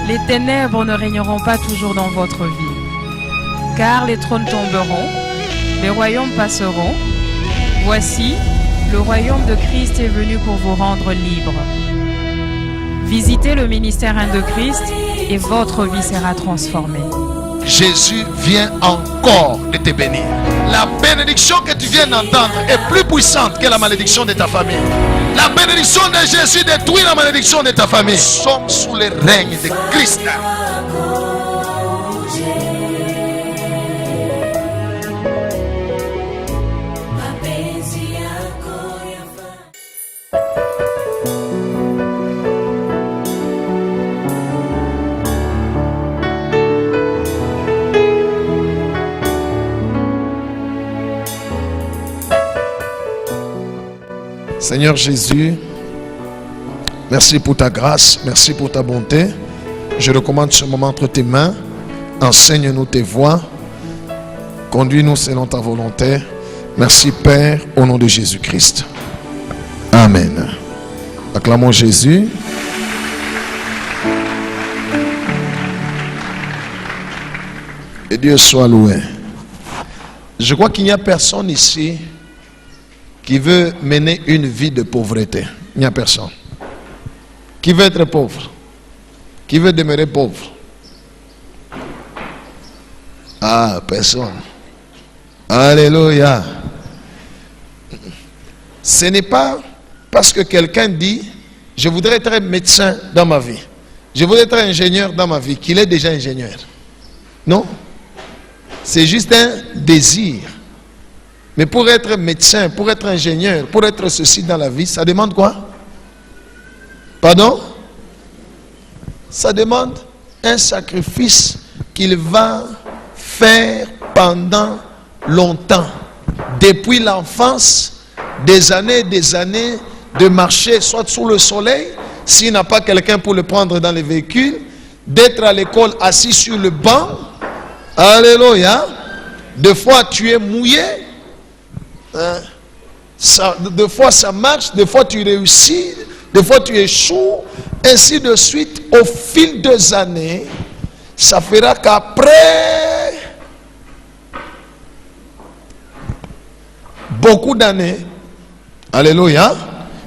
Les ténèbres ne régneront pas toujours dans votre vie, car les trônes tomberont, les royaumes passeront. Voici, le royaume de Christ est venu pour vous rendre libre. Visitez le ministère de Christ et votre vie sera transformée. Jésus vient encore de te bénir. La bénédiction que tu viens d'entendre est plus puissante que la malédiction de ta famille. La bénédiction de Jésus détruit la malédiction de ta famille. Nous sommes sous le règne de Christ. Seigneur Jésus, merci pour ta grâce, merci pour ta bonté. Je recommande ce moment entre tes mains. Enseigne-nous tes voies. Conduis-nous selon ta volonté. Merci Père, au nom de Jésus-Christ. Amen. Acclamons Jésus. Et Dieu soit loué. Je crois qu'il n'y a personne ici qui veut mener une vie de pauvreté. Il n'y a personne. Qui veut être pauvre? Qui veut demeurer pauvre? Ah, personne. Alléluia. Ce n'est pas parce que quelqu'un dit je voudrais être médecin dans ma vie, je voudrais être ingénieur dans ma vie, qu'il est déjà ingénieur. Non. C'est juste un désir. Mais pour être médecin, pour être ingénieur, pour être ceci dans la vie, ça demande quoi? Pardon? Ça demande un sacrifice qu'il va faire pendant longtemps. Depuis l'enfance, des années de marcher, soit sous le soleil, s'il n'a pas quelqu'un pour le prendre dans les véhicules, d'être à l'école assis sur le banc. Alléluia. Des fois tu es mouillé. Des fois ça marche, des fois tu réussis, des fois tu échoues, ainsi de suite. Au fil des années, ça fera qu'après beaucoup d'années, alléluia,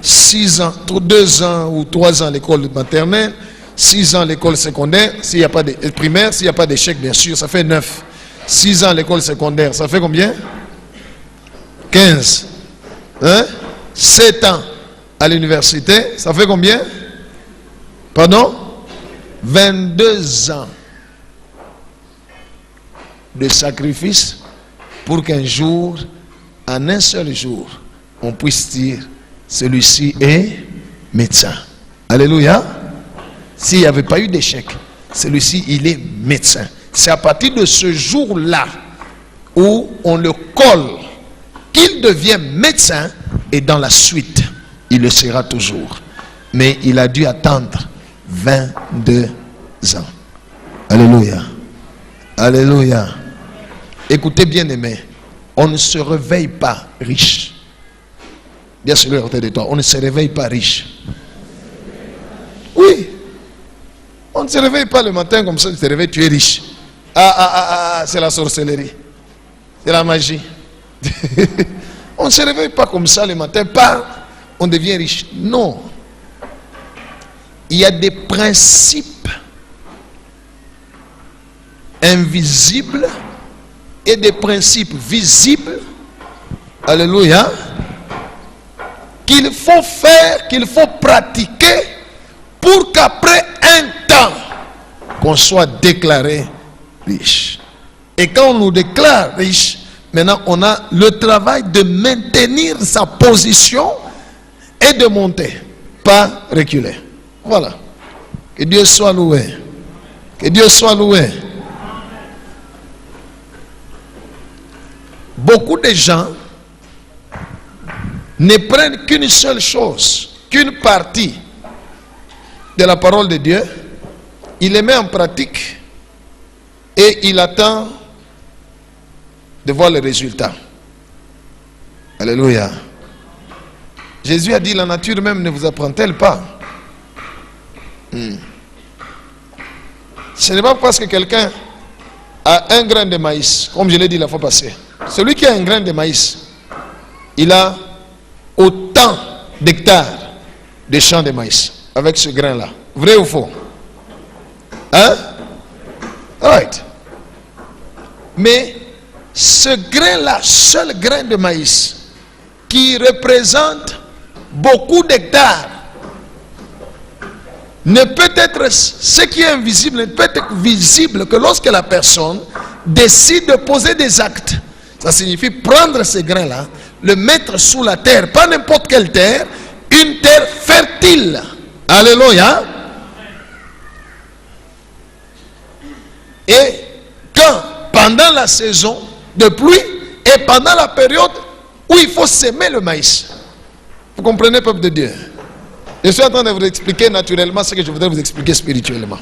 6 ans, 2 ans ou 3 ans l'école maternelle, 6 ans l'école secondaire, s'il n'y a pas de primaire, s'il n'y a pas d'échec bien sûr, ça fait 9. 6 ans l'école secondaire, ça fait combien? 15. 7 ans à l'université, ça fait combien? Pardon? 22 ans de sacrifice pour qu'un jour, en un seul jour, on puisse dire celui-ci est médecin. Alléluia. S'il n'y avait pas eu d'échec, celui-ci il est médecin. C'est à partir de ce jour-là où on le colle qu'il devient médecin, et dans la suite il le sera toujours. Mais il a dû attendre 22 ans. Alléluia. Alléluia. Écoutez bien aimé, on ne se réveille pas riche. Bien sûr, à côté de toi, on ne se réveille pas riche. Oui. On ne se réveille pas le matin comme ça, tu te réveilles, tu es riche. C'est la sorcellerie. C'est la magie. On ne se réveille pas comme ça le matin, on devient riche. Non. Il y a des principes invisibles et des principes visibles. Alléluia. Qu'il faut faire, qu'il faut pratiquer pour qu'après un temps, qu'on soit déclaré riche. Et quand on nous déclare riche, maintenant on a le travail de maintenir sa position et de monter, pas reculer. Voilà. Que Dieu soit loué. Que Dieu soit loué. Beaucoup de gens ne prennent qu'une seule chose, qu'une partie de la parole de Dieu, il les met en pratique et il attend de voir le résultat. Alléluia. Jésus a dit, la nature même ne vous apprend-elle pas? Ce n'est pas parce que quelqu'un a un grain de maïs, comme je l'ai dit la fois passée. Celui qui a un grain de maïs, il a autant d'hectares de champs de maïs avec ce grain-là. Vrai ou faux? Hein? Right. Mais ce grain-là, seul grain de maïs, qui représente beaucoup d'hectares, ne peut être, ce qui est invisible, ne peut être visible que lorsque la personne décide de poser des actes. Ça signifie prendre ces grains-là, le mettre sous la terre, pas n'importe quelle terre, une terre fertile. Alléluia. Et quand, pendant la saison de pluie et pendant la période où il faut s'aimer le maïs. Vous comprenez, peuple de Dieu? Je suis en train de vous expliquer naturellement ce que je voudrais vous expliquer spirituellement.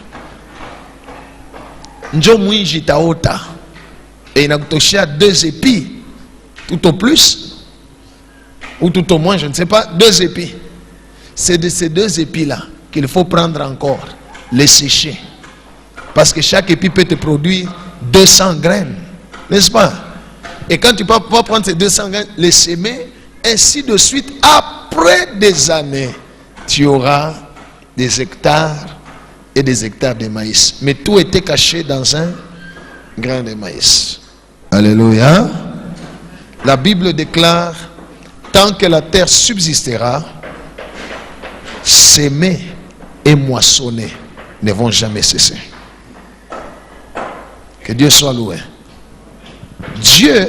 Njo mwinji taota. Et il a touché 2 épis. Tout au plus. Ou tout au moins, je ne sais pas. 2 épis. C'est de ces 2 épis-là qu'il faut prendre encore. Les sécher. Parce que chaque épi peut te produire 200 graines. N'est-ce pas? Et quand tu vas pouvoir prendre ces 200 graines, les semer, ainsi de suite, après des années, tu auras des hectares et des hectares de maïs. Mais tout était caché dans un grain de maïs. Alléluia. La Bible déclare, tant que la terre subsistera, s'aimer et moissonner ne vont jamais cesser. Que Dieu soit loué. Dieu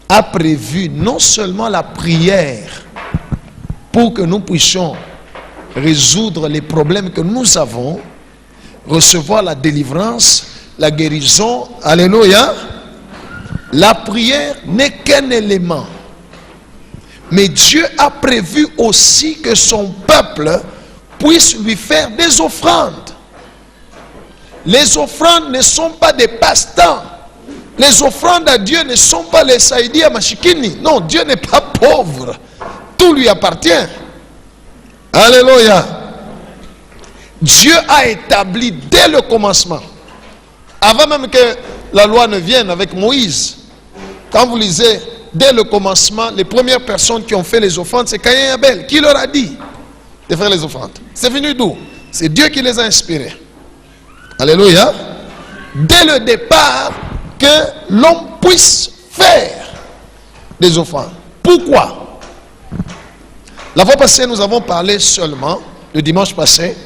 a prévu non seulement la prière pour que nous puissions résoudre les problèmes que nous avons, recevoir la délivrance, la guérison. Alléluia. La prière n'est qu'un élément. Mais Dieu a prévu aussi que son peuple puisse lui faire des offrandes. Les offrandes ne sont pas des passe-temps. Les offrandes à Dieu ne sont pas les saïdis à Machikini. Non, Dieu n'est pas pauvre. Tout lui appartient. Alléluia. Dieu a établi dès le commencement, avant même que la loi ne vienne avec Moïse. Quand vous lisez, dès le commencement, les premières personnes qui ont fait les offrandes, c'est Caïn et Abel. Qui leur a dit de faire les offrandes? C'est venu d'où? C'est Dieu qui les a inspirés. Alléluia. Dès le départ, que l'homme puisse faire des offrandes. Pourquoi? La fois passée, nous avons parlé seulement, le dimanche passé,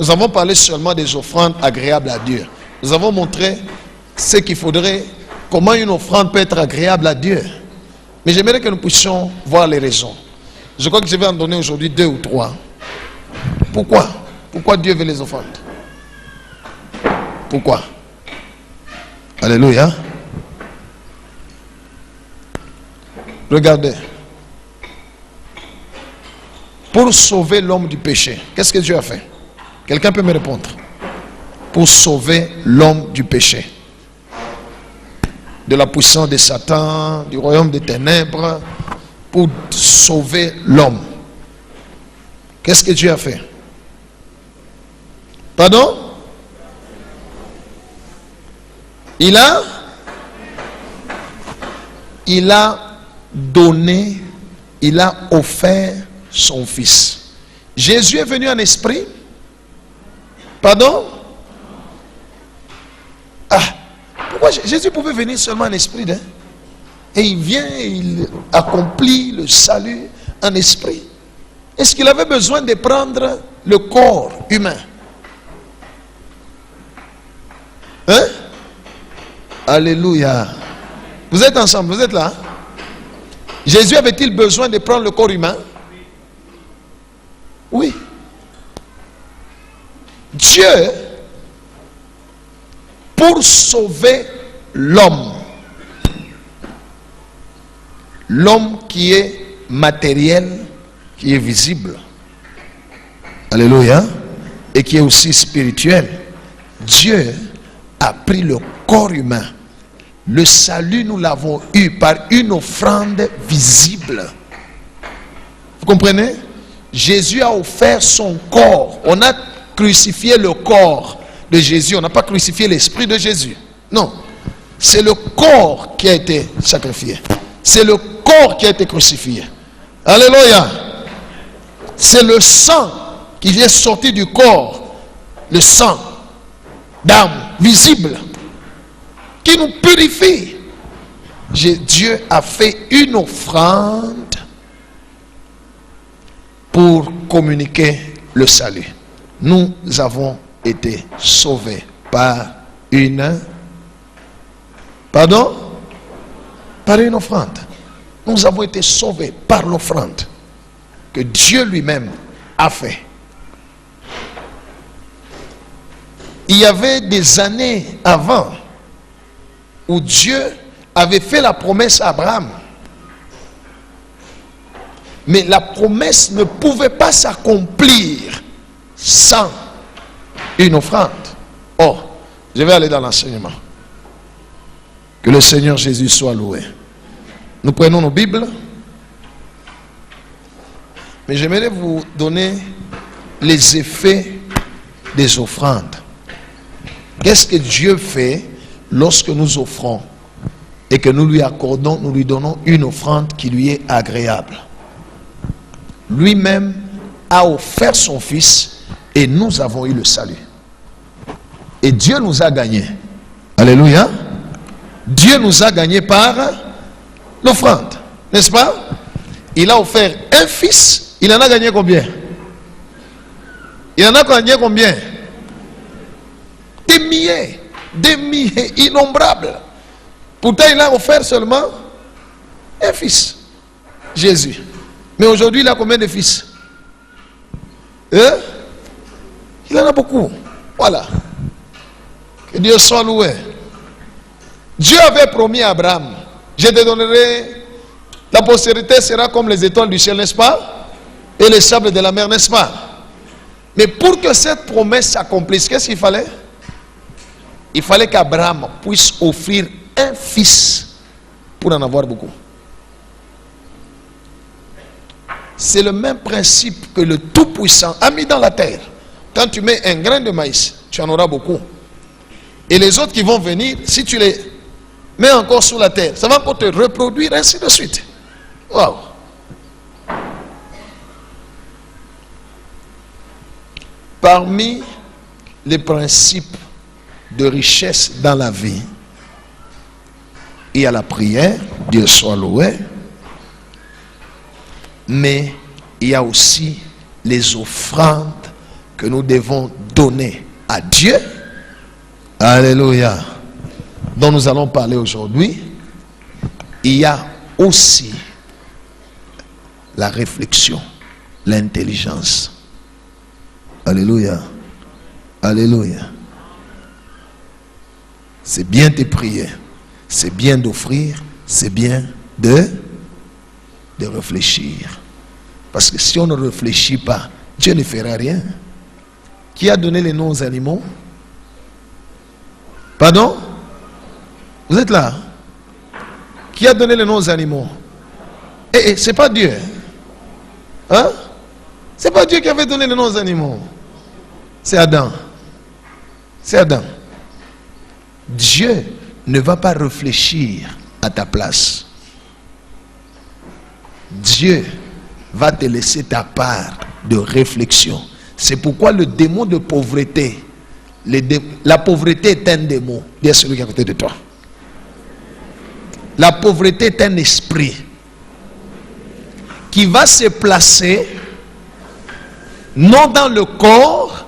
nous avons parlé seulement des offrandes agréables à Dieu. Nous avons montré ce qu'il faudrait, comment une offrande peut être agréable à Dieu. Mais j'aimerais que nous puissions voir les raisons. Je crois que je vais en donner aujourd'hui 2 ou 3. Pourquoi? Pourquoi Dieu veut les offrandes? Pourquoi? Alléluia. Regardez. Pour sauver l'homme du péché, qu'est-ce que Dieu a fait? Quelqu'un peut me répondre? Pour sauver l'homme du péché, de la puissance de Satan, du royaume des ténèbres, pour sauver l'homme, qu'est-ce que Dieu a fait? Pardon? Il a donné, il a offert son fils. Jésus est venu en esprit. Pardon? Ah, pourquoi Jésus pouvait venir seulement en esprit, hein? Et il vient et il accomplit le salut en esprit. Est-ce qu'il avait besoin de prendre le corps humain? Hein? Alléluia. Vous êtes ensemble, vous êtes là? Jésus avait-il besoin de prendre le corps humain? Oui. Dieu, pour sauver l'homme, l'homme qui est matériel, qui est visible, alléluia, et qui est aussi spirituel, Dieu a pris le corps humain. Le salut, nous l'avons eu par une offrande visible. Vous comprenez? Jésus a offert son corps. On a crucifié le corps. de Jésus. On n'a pas crucifié l'esprit de Jésus. Non. C'est le corps qui a été sacrifié. C'est le corps qui a été crucifié. Alléluia. C'est le sang qui vient sortir du corps. Le sang d'âme visible qui nous purifie. Dieu a fait une offrande pour communiquer le salut. Nous avons été sauvés par une... Pardon? Par une offrande. Nous avons été sauvés par l'offrande que Dieu lui-même a fait. Il y avait des années avant où Dieu avait fait la promesse à Abraham. Mais la promesse ne pouvait pas s'accomplir sans une offrande. Oh, je vais aller dans l'enseignement. Que le Seigneur Jésus soit loué. Nous prenons nos Bibles. Mais j'aimerais vous donner les effets des offrandes. Qu'est-ce que Dieu fait lorsque nous offrons et que nous lui accordons, nous lui donnons une offrande qui lui est agréable? Lui-même a offert son Fils et nous avons eu le salut. Et Dieu nous a gagnés. Alléluia. Dieu nous a gagnés par l'offrande. N'est-ce pas? Il a offert un Fils. Il en a gagné combien? Il en a gagné combien? Des milliers, innombrables. Pourtant, il a offert seulement un Fils, Jésus. Mais aujourd'hui, il a combien de fils? Il en a beaucoup. Voilà. Que Dieu soit loué. Dieu avait promis à Abraham, je te donnerai, la postérité sera comme les étoiles du ciel, n'est-ce pas? Et les sables de la mer, n'est-ce pas? Mais pour que cette promesse s'accomplisse, qu'est-ce qu'il fallait? Il fallait qu'Abraham puisse offrir un fils pour en avoir beaucoup. C'est le même principe que le Tout-Puissant a mis dans la terre. Quand tu mets un grain de maïs, tu en auras beaucoup. Et les autres qui vont venir, si tu les mets encore sous la terre, ça va encore te reproduire, ainsi de suite. Waouh! Parmi les principes de richesse dans la vie, il y a la prière, Dieu soit loué, mais il y a aussi les offrandes que nous devons donner à Dieu. Alléluia. Dont nous allons parler aujourd'hui. Il y a aussi la réflexion, l'intelligence. Alléluia. Alléluia. C'est bien de prier, c'est bien d'offrir, c'est bien de réfléchir. Parce que si on ne réfléchit pas, Dieu ne fera rien. Qui a donné les noms aux animaux? Pardon? Vous êtes là? Qui a donné les noms aux animaux? C'est pas Dieu. Hein? C'est pas Dieu qui avait donné les noms aux animaux. C'est Adam. C'est Adam. Dieu ne va pas réfléchir à ta place. Dieu va te laisser ta part de réflexion. C'est pourquoi le démon de pauvreté, la pauvreté est un démon. Dis à celui qui est à côté de toi. La pauvreté est un esprit qui va se placer non dans le corps,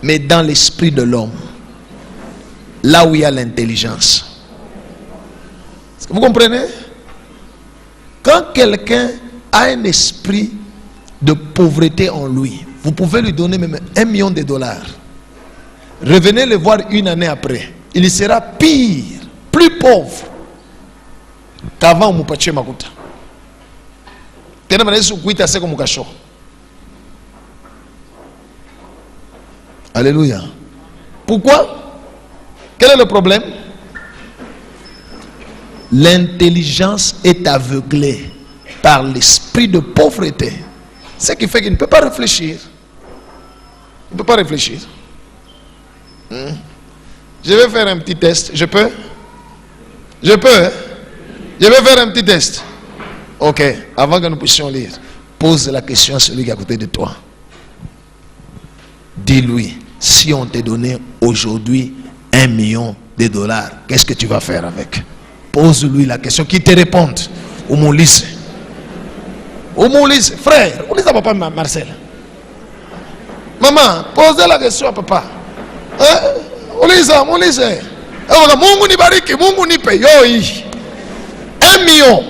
mais dans l'esprit de l'homme. Là où il y a l'intelligence. Vous comprenez? Quand quelqu'un a un esprit de pauvreté en lui, vous pouvez lui donner même $1 million. Revenez le voir une année après. Il sera pire, plus pauvre qu'avant Mupache Makuta. Alléluia. Pourquoi? Quel est le problème? L'intelligence est aveuglée par l'esprit de pauvreté. Ce qui fait qu'il ne peut pas réfléchir. Il ne peut pas réfléchir. Je vais faire un petit test. Je peux? Je peux? Hein? Je vais faire un petit test. Ok, avant que nous puissions lire, pose la question à celui qui est à côté de toi. Dis-lui, si on te donnait aujourd'hui $1 million, qu'est-ce que tu vas faire avec? Pose-lui la question, qu'il te réponde. Ou mon lycée. Ou mon lycée. Frère, on dit à papa Marcel. Maman, posez la question à papa. Mon lycée. Mungu ni bariki, Mungu ni paye. $1 million.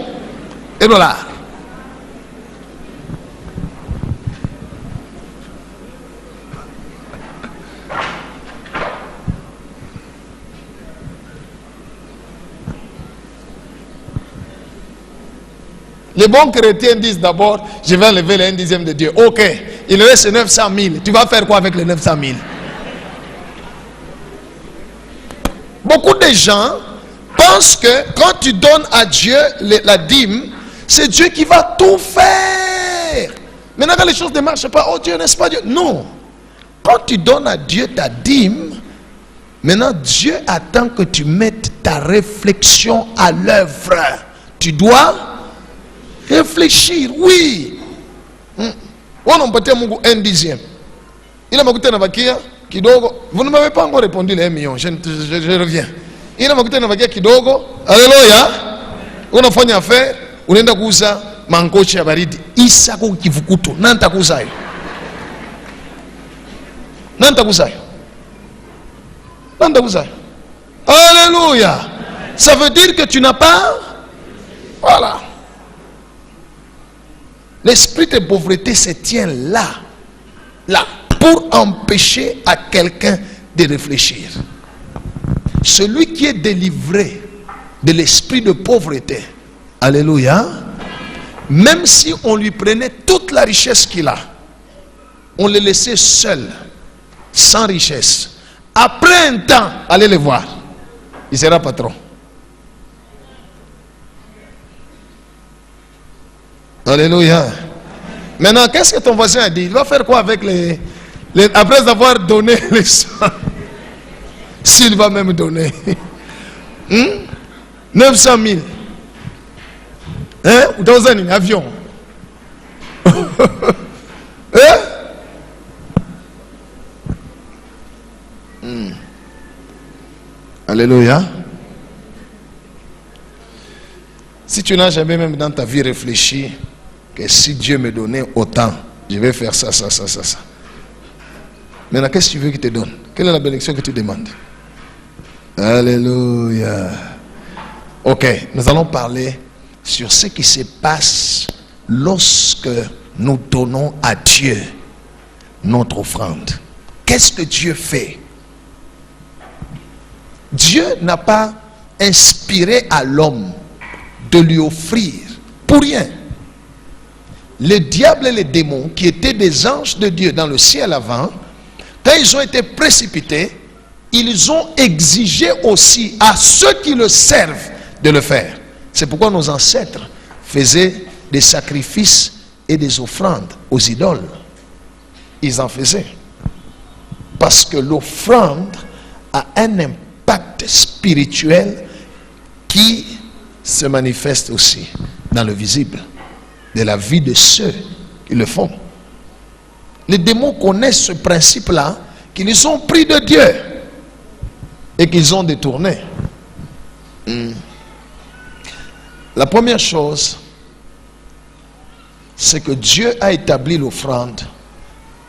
Les bons chrétiens disent d'abord, je vais enlever les 1/10 de Dieu. Ok, il reste 900 000. Tu vas faire quoi avec les 900 000? Beaucoup de gens pensent que quand tu donnes à Dieu la dîme, c'est Dieu qui va tout faire. Maintenant, quand les choses ne marchent pas, oh Dieu, n'est-ce pas Dieu? Non. Quand tu donnes à Dieu ta dîme, maintenant Dieu attend que tu mettes ta réflexion à l'œuvre. Tu dois réfléchir, oui. On n'a pas dit 1/10. Il a m'écouté dans Vakia, Kidogo. Vous ne m'avez pas encore répondu les 1 million. Je reviens. Il a m'écouté dans Vakia, Kidogo. Alléluia. On a fait une affaire. On a kuuza mangochi ya baridi. Isa kwa kivukuto. Nanta kuuzayo. Nanta kuuzayo. Nanta kuuzayo. Alléluia. Ça veut dire que tu n'as pas. Voilà. L'esprit de pauvreté se tient là, pour empêcher à quelqu'un de réfléchir. Celui qui est délivré de l'esprit de pauvreté, alléluia, même si on lui prenait toute la richesse qu'il a, on le laissait seul, sans richesse. Après un temps, allez le voir, il sera patron. Alléluia. Maintenant, qu'est-ce que ton voisin a dit? Il va faire quoi avec après avoir donné les sangs? S'il va même donner 900 000. Hein? Dans un avion. Hein? Alléluia. Si tu n'as jamais même dans ta vie réfléchi que si Dieu me donnait autant, je vais faire ça. Maintenant, qu'est-ce que tu veux qu'il te donne? Quelle est la bénédiction que tu demandes? Alléluia. Ok, nous allons parler sur ce qui se passe lorsque nous donnons à Dieu notre offrande. Qu'est-ce que Dieu fait? Dieu n'a pas inspiré à l'homme de lui offrir pour rien. Le diable et les démons, qui étaient des anges de Dieu dans le ciel avant, quand ils ont été précipités, ils ont exigé aussi à ceux qui le servent de le faire. C'est pourquoi nos ancêtres faisaient des sacrifices et des offrandes aux idoles. Ils en faisaient. Parce que l'offrande a un impact spirituel qui se manifeste aussi dans le visible de la vie de ceux qui le font. Les démons connaissent ce principe-là, qu'ils ont pris de Dieu et qu'ils ont détourné. La première chose, c'est que Dieu a établi l'offrande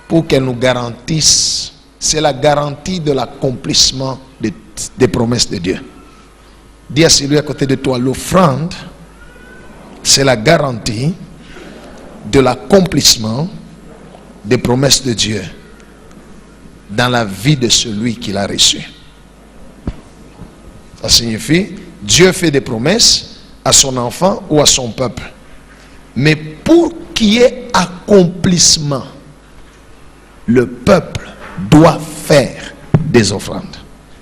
pour qu'elle nous garantisse. C'est la garantie de l'accomplissement des promesses de Dieu. Dis à celui à côté de toi, l'offrande, c'est la garantie de l'accomplissement des promesses de Dieu dans la vie de celui qui l'a reçu. Ça signifie, Dieu fait des promesses à son enfant ou à son peuple. Mais pour qu'il y ait accomplissement, le peuple doit faire des offrandes.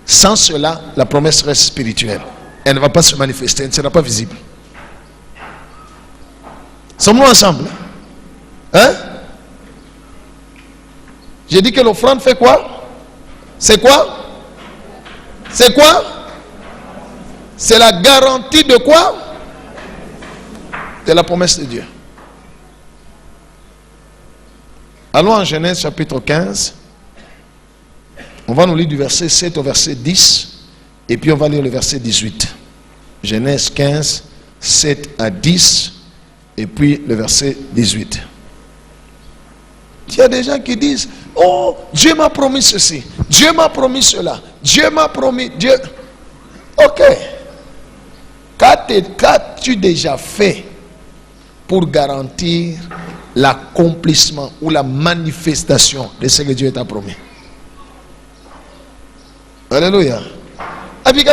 Sans cela, la promesse reste spirituelle. Elle ne va pas se manifester, elle ne sera pas visible. Sommes-nous ensemble? Hein? J'ai dit que l'offrande fait quoi? C'est quoi? C'est quoi? C'est la garantie de quoi? De la promesse de Dieu. Allons en Genèse chapitre 15. On va nous lire du verset 7 au verset 10. Et puis on va lire le verset 18. Genèse 15, 7 à 10. Et puis le verset 18. Il y a des gens qui disent: oh, Dieu m'a promis ceci, Dieu m'a promis cela, Dieu m'a promis, Dieu. Ok. Qu'as-tu déjà fait pour garantir l'accomplissement ou la manifestation de ce que Dieu t'a promis? Alléluia. Il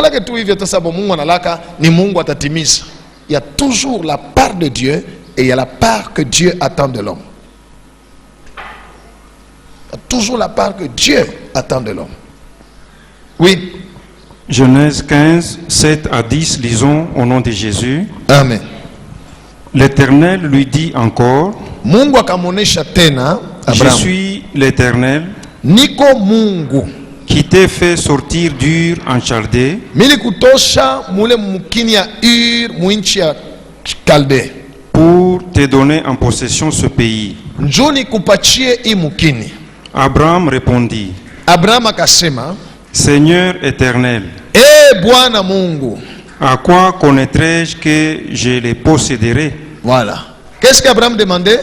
y a toujours la part de Dieu et il y a la part que Dieu attend de l'homme. Il y a toujours la part que Dieu attend de l'homme. Oui. Genèse 15, 7 à 10, lisons au nom de Jésus. Amen. L'Éternel lui dit encore: Mungu akamuonesha tena Je Abraham, suis l'Éternel niko Mungu qui t'ai fait sortir d'Ur en Chaldée mili kutosha mule mukini ya Ur muinchi ya Kalde, pour te donner en possession ce pays. njoni kupachie hii mukini. Abraham répondit: Abraham akasema, Seigneur éternel, Bwana Mungu, à quoi connaîtrai-je que je les posséderai? voilà. Qu'est-ce qu'Abraham demandait?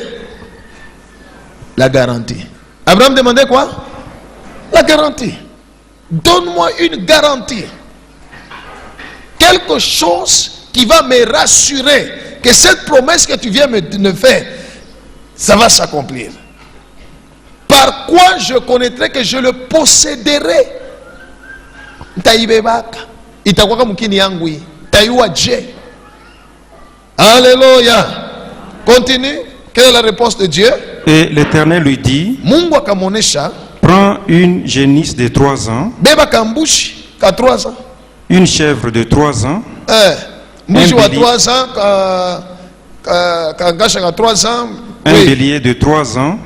La garantie. Abraham demandait quoi? La garantie. Donne-moi une garantie. Quelque chose qui va me rassurer que cette promesse que tu viens me faire, ça va s'accomplir. Par quoi je connaîtrai que je le posséderai? Alléluia. Continue. Quelle est la réponse de Dieu? Et l'Éternel lui dit: Mungu akamuonesha, prends une génisse de 3 ans, beba kambushi ka 3 ans. une chèvre de 3 ans, Mbushi wa bélier. 3 ans, kangasha ka 3 ans. un Oui, bélier de 3 ans,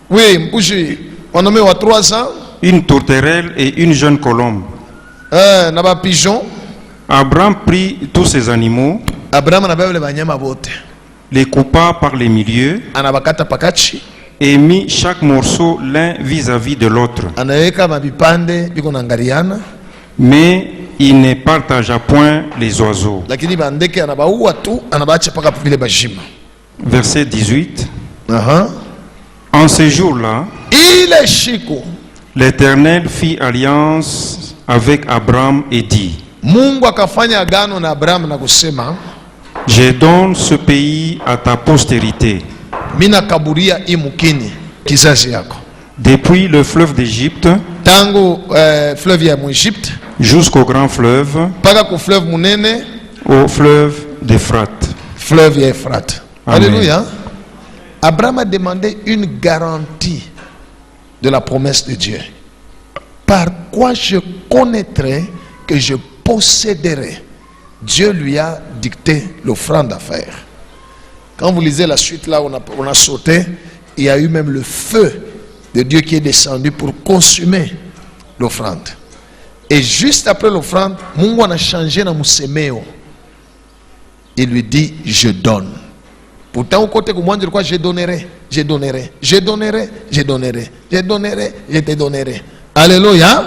oui, mbushi wanome wa 3 ans. une tourterelle et une jeune colombe. Na ba pigeon. Abraham prit tous ces animaux, Abraham anabeba le banyama bote. les coupa par les milieux Anabakata pakachi. et mit chaque morceau l'un vis-à-vis de l'autre. Anaweka mabipande biko naangaliana. Mais il ne partagea point les oiseaux. Lakini bandeke anabaua tu, anabacha paka vile bajima. Verset 18. Aha. En ce jour-là, Ile shiko l'Éternel fit alliance avec Abraham et dit: Mungu akafanya agano na Abraham na kusema, Je donne ce pays à ta postérité, mina kaburia imukini kizazi yako. depuis le fleuve d'Égypte Tangu fleuve ya Egypte jusqu'au grand fleuve, paka ku fleuve munene, au fleuve d'Éphrate. fleuve ya Efrate. Amen. Alléluia. Abraham a demandé une garantie de la promesse de Dieu. Par quoi je connaîtrai que je posséderai? Dieu lui a dicté l'offrande à faire. Quand vous lisez la suite là, on a sauté, il y a eu même le feu de Dieu qui est descendu pour consumer l'offrande. Et juste après l'offrande, Mungu a changé na musemeo. Il lui dit: je donne. Pourtant, au côté que moi, je crois, je donnerai, je donnerai, je donnerai, je donnerai, je donnerai, je te donnerai. Alléluia.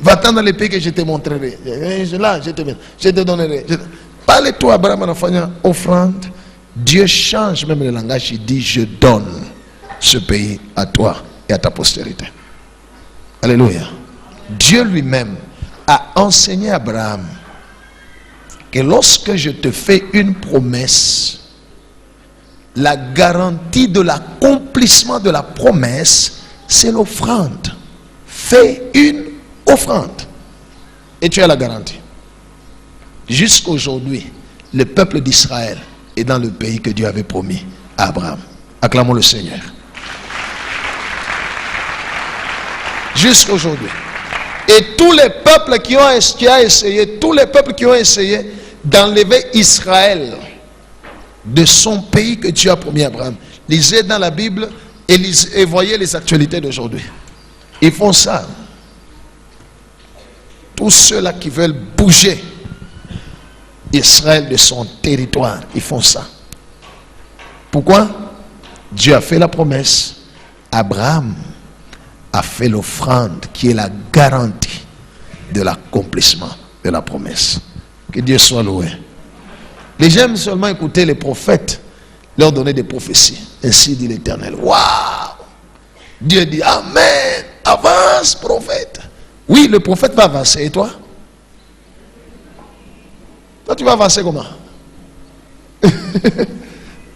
Va-t'en dans les pays que je te montrerai. Là, je te donnerai. Parle-toi, Abraham, en faisant offrande. Dieu change même le langage. Il dit: je donne ce pays à toi et à ta postérité. Alléluia. Dieu lui-même a enseigné à Abraham que lorsque je te fais une promesse, la garantie de l'accomplissement de la promesse, c'est l'offrande. Fais une offrande et tu as la garantie. Jusqu'aujourd'hui, le peuple d'Israël est dans le pays que Dieu avait promis à Abraham. Acclamons le Seigneur. Jusqu'aujourd'hui. Et tous les peuples qui ont essayé d'enlever Israël de son pays que Dieu a promis à Abraham. Lisez dans la Bible et voyez les actualités d'aujourd'hui. Ils font ça. tous ceux-là qui veulent bouger Israël de son territoire, ils font ça. Pourquoi? Dieu a fait la promesse. Abraham a fait l'offrande qui est la garantie de l'accomplissement de la promesse. Que Dieu soit loué. Les gens aiment seulement écouter les prophètes, leur donner des prophéties. Ainsi dit l'Éternel. Waouh! Dieu dit Amen. Avance, prophète. Oui, le prophète va avancer. Et toi? Toi, tu vas avancer comment?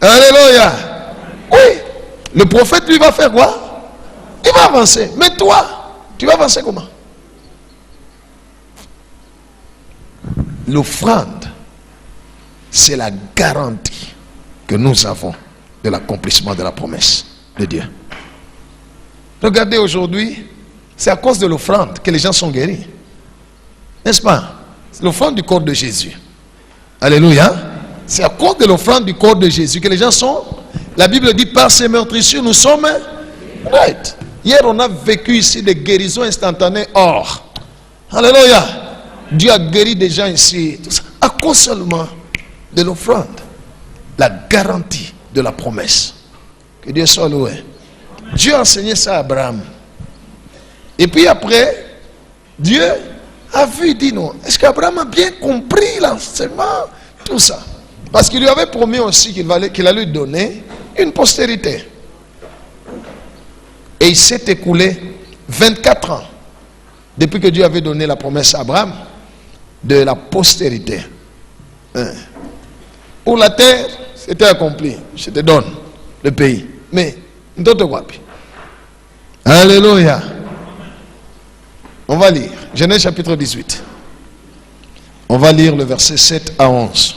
Alléluia. Oui. Le prophète, lui, va faire quoi? Il va avancer. Mais toi, tu vas avancer comment? L'offrande, c'est la garantie que nous avons de l'accomplissement de la promesse de Dieu. Regardez aujourd'hui, c'est à cause de l'offrande que les gens sont guéris. N'est-ce pas? C'est l'offrande du corps de Jésus. Alléluia. C'est à cause de l'offrande du corps de Jésus que les gens sont... La Bible dit par ces meurtrissures, nous sommes... Right. Hier, on a vécu ici des guérisons instantanées. Or, alléluia. Dieu a guéri des gens ici. Tout ça, à cause seulement de l'offrande. La garantie de la promesse. Que Dieu soit loué. Dieu a enseigné ça à Abraham. Et puis après, Dieu a vu, il dit non. Est-ce qu'Abraham a bien compris l'enseignement? Tout ça. Parce qu'il lui avait promis aussi qu'il allait lui donner une postérité. Et il s'est écoulé 24 ans depuis que Dieu avait donné la promesse à Abraham de la postérité. Pour la terre, c'était accompli. Je te donne le pays. Mais, d'autres quoi? Alléluia. On va lire. Genèse chapitre 18. On va lire le verset 7 à 11.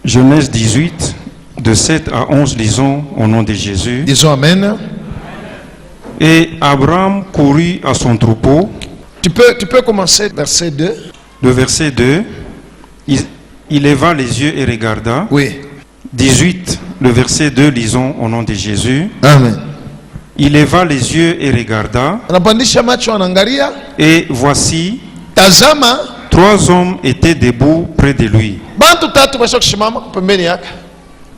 Genèse 18, de 7 à 11, lisons au nom de Jésus. Disons Amen. Et Abraham courut à son troupeau. Tu peux commencer verset 2. Le verset 2, il leva les yeux et regarda. Oui. 18, le verset 2, lisons au nom de Jésus. Amen. Il leva les yeux et regarda. Et voici, tazama, 3 hommes étaient debout près de lui.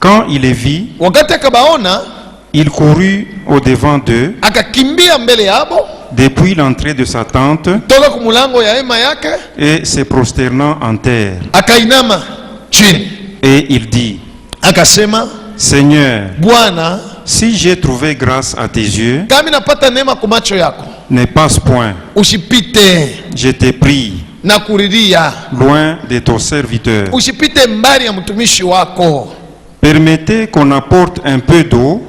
Quand il les vit, il courut au-devant d'eux, depuis l'entrée de sa tente, et se prosternant en terre. Et il dit, Seigneur, si j'ai trouvé grâce à tes yeux, ne passe point. Je te prie, loin de ton serviteur. Permettez qu'on apporte un peu d'eau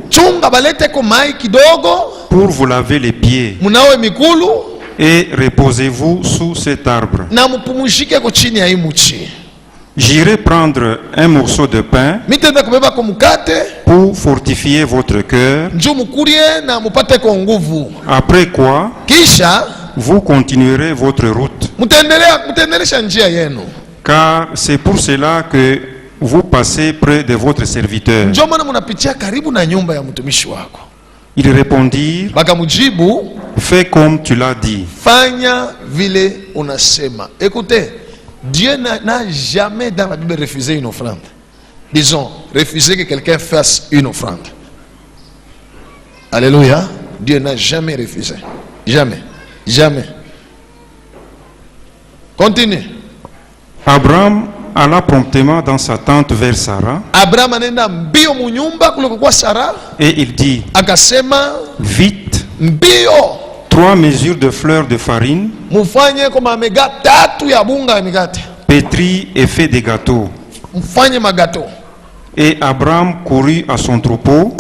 pour vous laver les pieds. Et reposez-vous sous cet arbre. J'irai prendre un morceau de pain pour fortifier votre cœur. Après quoi, vous continuerez votre route. Car c'est pour cela que vous passez près de votre serviteur. Ils répondirent, fais comme tu l'as dit. Écoutez, Dieu n'a jamais dans la Bible refusé une offrande. Disons, refusé que quelqu'un fasse une offrande. Alléluia. Dieu n'a jamais refusé. Jamais. Jamais. Continue. Abraham alla promptement dans sa tente vers Sarah. Et il dit, vite, 3 mesures de fleurs de farine, pétris et fait des gâteaux. Et Abraham courut à son troupeau,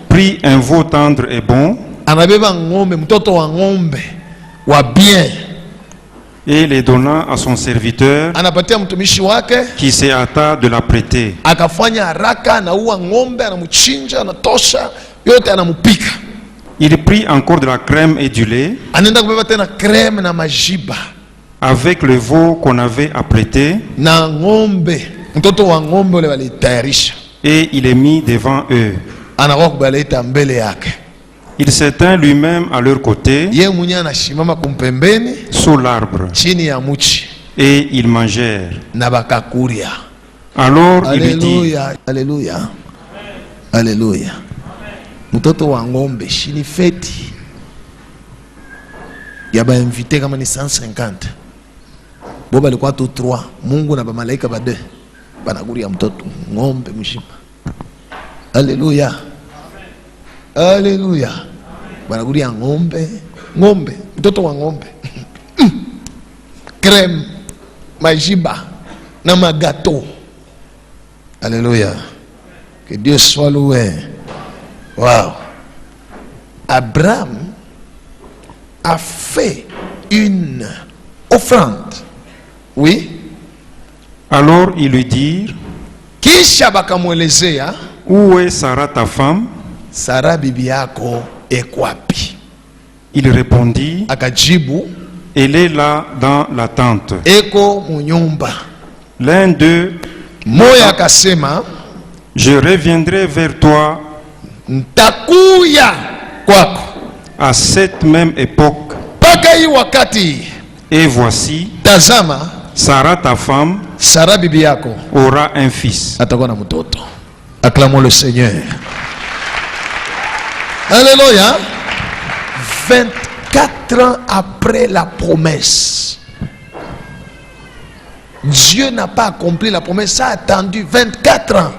prit un veau tendre et bon, et les donna à son serviteur, qui se hâta de la prêter. Il prit encore de la crème et du lait, avec le veau qu'on avait apprêté, et il est mis devant eux. Il s'éteint lui-même à leur côté sous l'arbre et ils mangèrent. Alors il lui dit, Alléluia. Alléluia. Mtoto wa ng'ombe shini feti ya ba invité kama ni 150 boba alikuwa tu 3 Mungu na bamalaika ba 2 banakuria mtoto ng'ombe mshima. Alléluia. Alléluia. Banakuria ng'ombe mtoto wa ng'ombe crème majiba na magato. Alléluia. Que Dieu soit loué. Wow. Abraham a fait une offrande. Oui. Alors ils lui dirent, où est Sarah ta femme? Sarah bibi yako ekwapi? Il répondit, akajibu, elle est là dans la tente. Eko munyumba. L'un d'eux, moya akasema, je reviendrai vers toi ntakuya kwako à cette même époque. Paka hii wakati. Et voici, tazama, Sarah ta femme, Sarah bibi yako aura un fils. Atakuwa na mtoto. Acclamons le Seigneur. Alléluia. 24 ans après la promesse, Dieu n'a pas accompli la promesse. Ça a attendu 24 ans.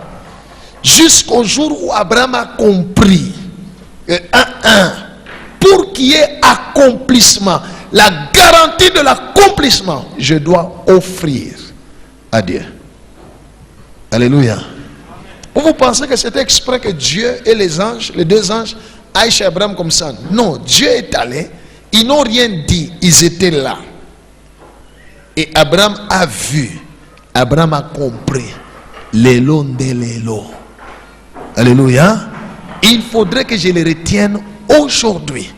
Jusqu'au jour où Abraham a compris que pour qu'il y ait accomplissement, la garantie de l'accomplissement, je dois offrir à Dieu. Alléluia. Vous pensez que c'était exprès que Dieu et les anges, les 2 anges, aillent chez Abraham comme ça? Non, Dieu est allé, ils n'ont rien dit, ils étaient là. Et Abraham a vu, Abraham a compris. L'élo de l'élo. Alléluia. Il faudrait que je les retienne aujourd'hui.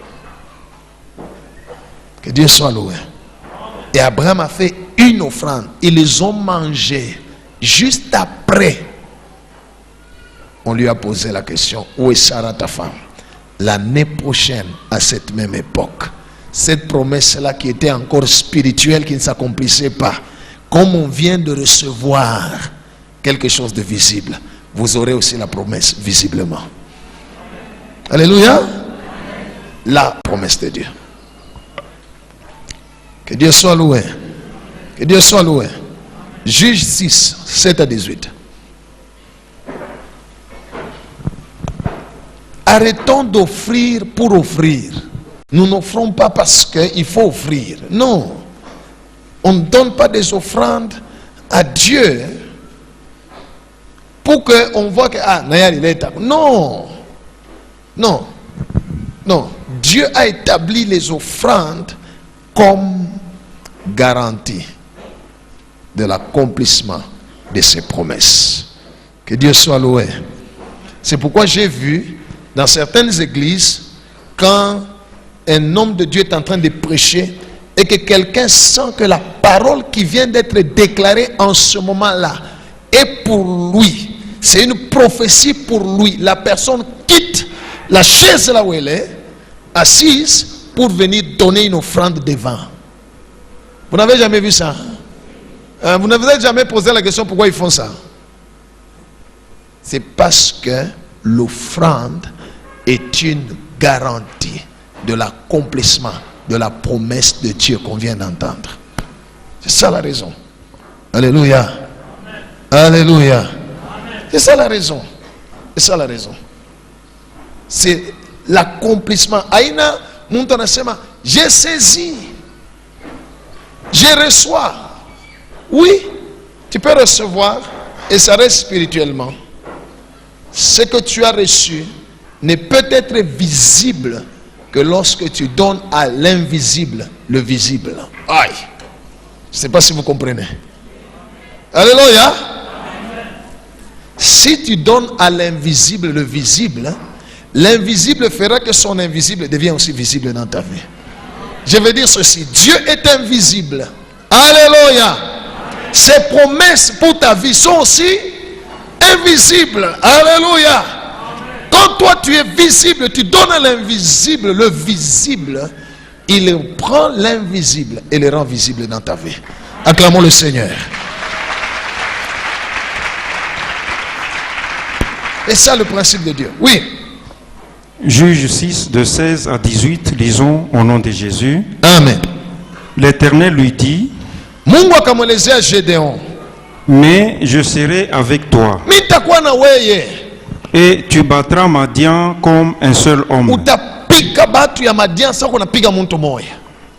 Que Dieu soit loué. Et Abraham a fait une offrande. Ils les ont mangés. Juste après, on lui a posé la question, où est Sarah ta femme? L'année prochaine, à cette même époque, cette promesse-là qui était encore spirituelle, qui ne s'accomplissait pas, comme on vient de recevoir quelque chose de visible, vous aurez aussi la promesse visiblement. Alléluia. La promesse de Dieu. Que Dieu soit loué. Que Dieu soit loué. Juge 6, 7 à 18. Arrêtons d'offrir pour offrir. Nous n'offrons pas parce qu'il faut offrir. Non. On ne donne pas des offrandes à Dieu pour qu'on voit que Nayar il est établi. Non. Non. Non. Dieu a établi les offrandes comme garantie de l'accomplissement de ses promesses. Que Dieu soit loué. C'est pourquoi j'ai vu dans certaines églises, quand un homme de Dieu est en train de prêcher et que quelqu'un sent que la parole qui vient d'être déclarée en ce moment-là est pour lui, c'est une prophétie pour lui, la personne quitte la chaise là où elle est assise pour venir donner une offrande devant. Vous n'avez jamais vu ça? Vous n'avez jamais posé la question pourquoi ils font ça? C'est parce que l'offrande est une garantie de l'accomplissement de la promesse de Dieu qu'on vient d'entendre. C'est ça la raison. Alléluia. Alléluia. C'est ça la raison. C'est ça la raison. C'est l'accomplissement. Aïna, Muntanasema, j'ai saisi. Je reçois. Oui, tu peux recevoir et ça reste spirituellement. Ce que tu as reçu ne peut être visible que lorsque tu donnes à l'invisible le visible. Aïe. Je ne sais pas si vous comprenez. Alléluia. Si tu donnes à l'invisible le visible, l'invisible fera que son invisible devient aussi visible dans ta vie. Je veux dire ceci, Dieu est invisible. Alléluia. Ses promesses pour ta vie sont aussi invisibles. Alléluia. Quand toi tu es visible, tu donnes à l'invisible le visible, il prend l'invisible et le rend visible dans ta vie. Acclamons le Seigneur. Et ça le principe de Dieu. Oui. Juge 6 de 16 à 18, lisons au nom de Jésus. Amen. L'Éternel lui dit, Mungu akamwelezea Gédéon, mais je serai avec toi. Mitakuwa na weye. Et tu battras Madian comme un seul homme. Utapika batu ya Madian sako unapiga muntu moya.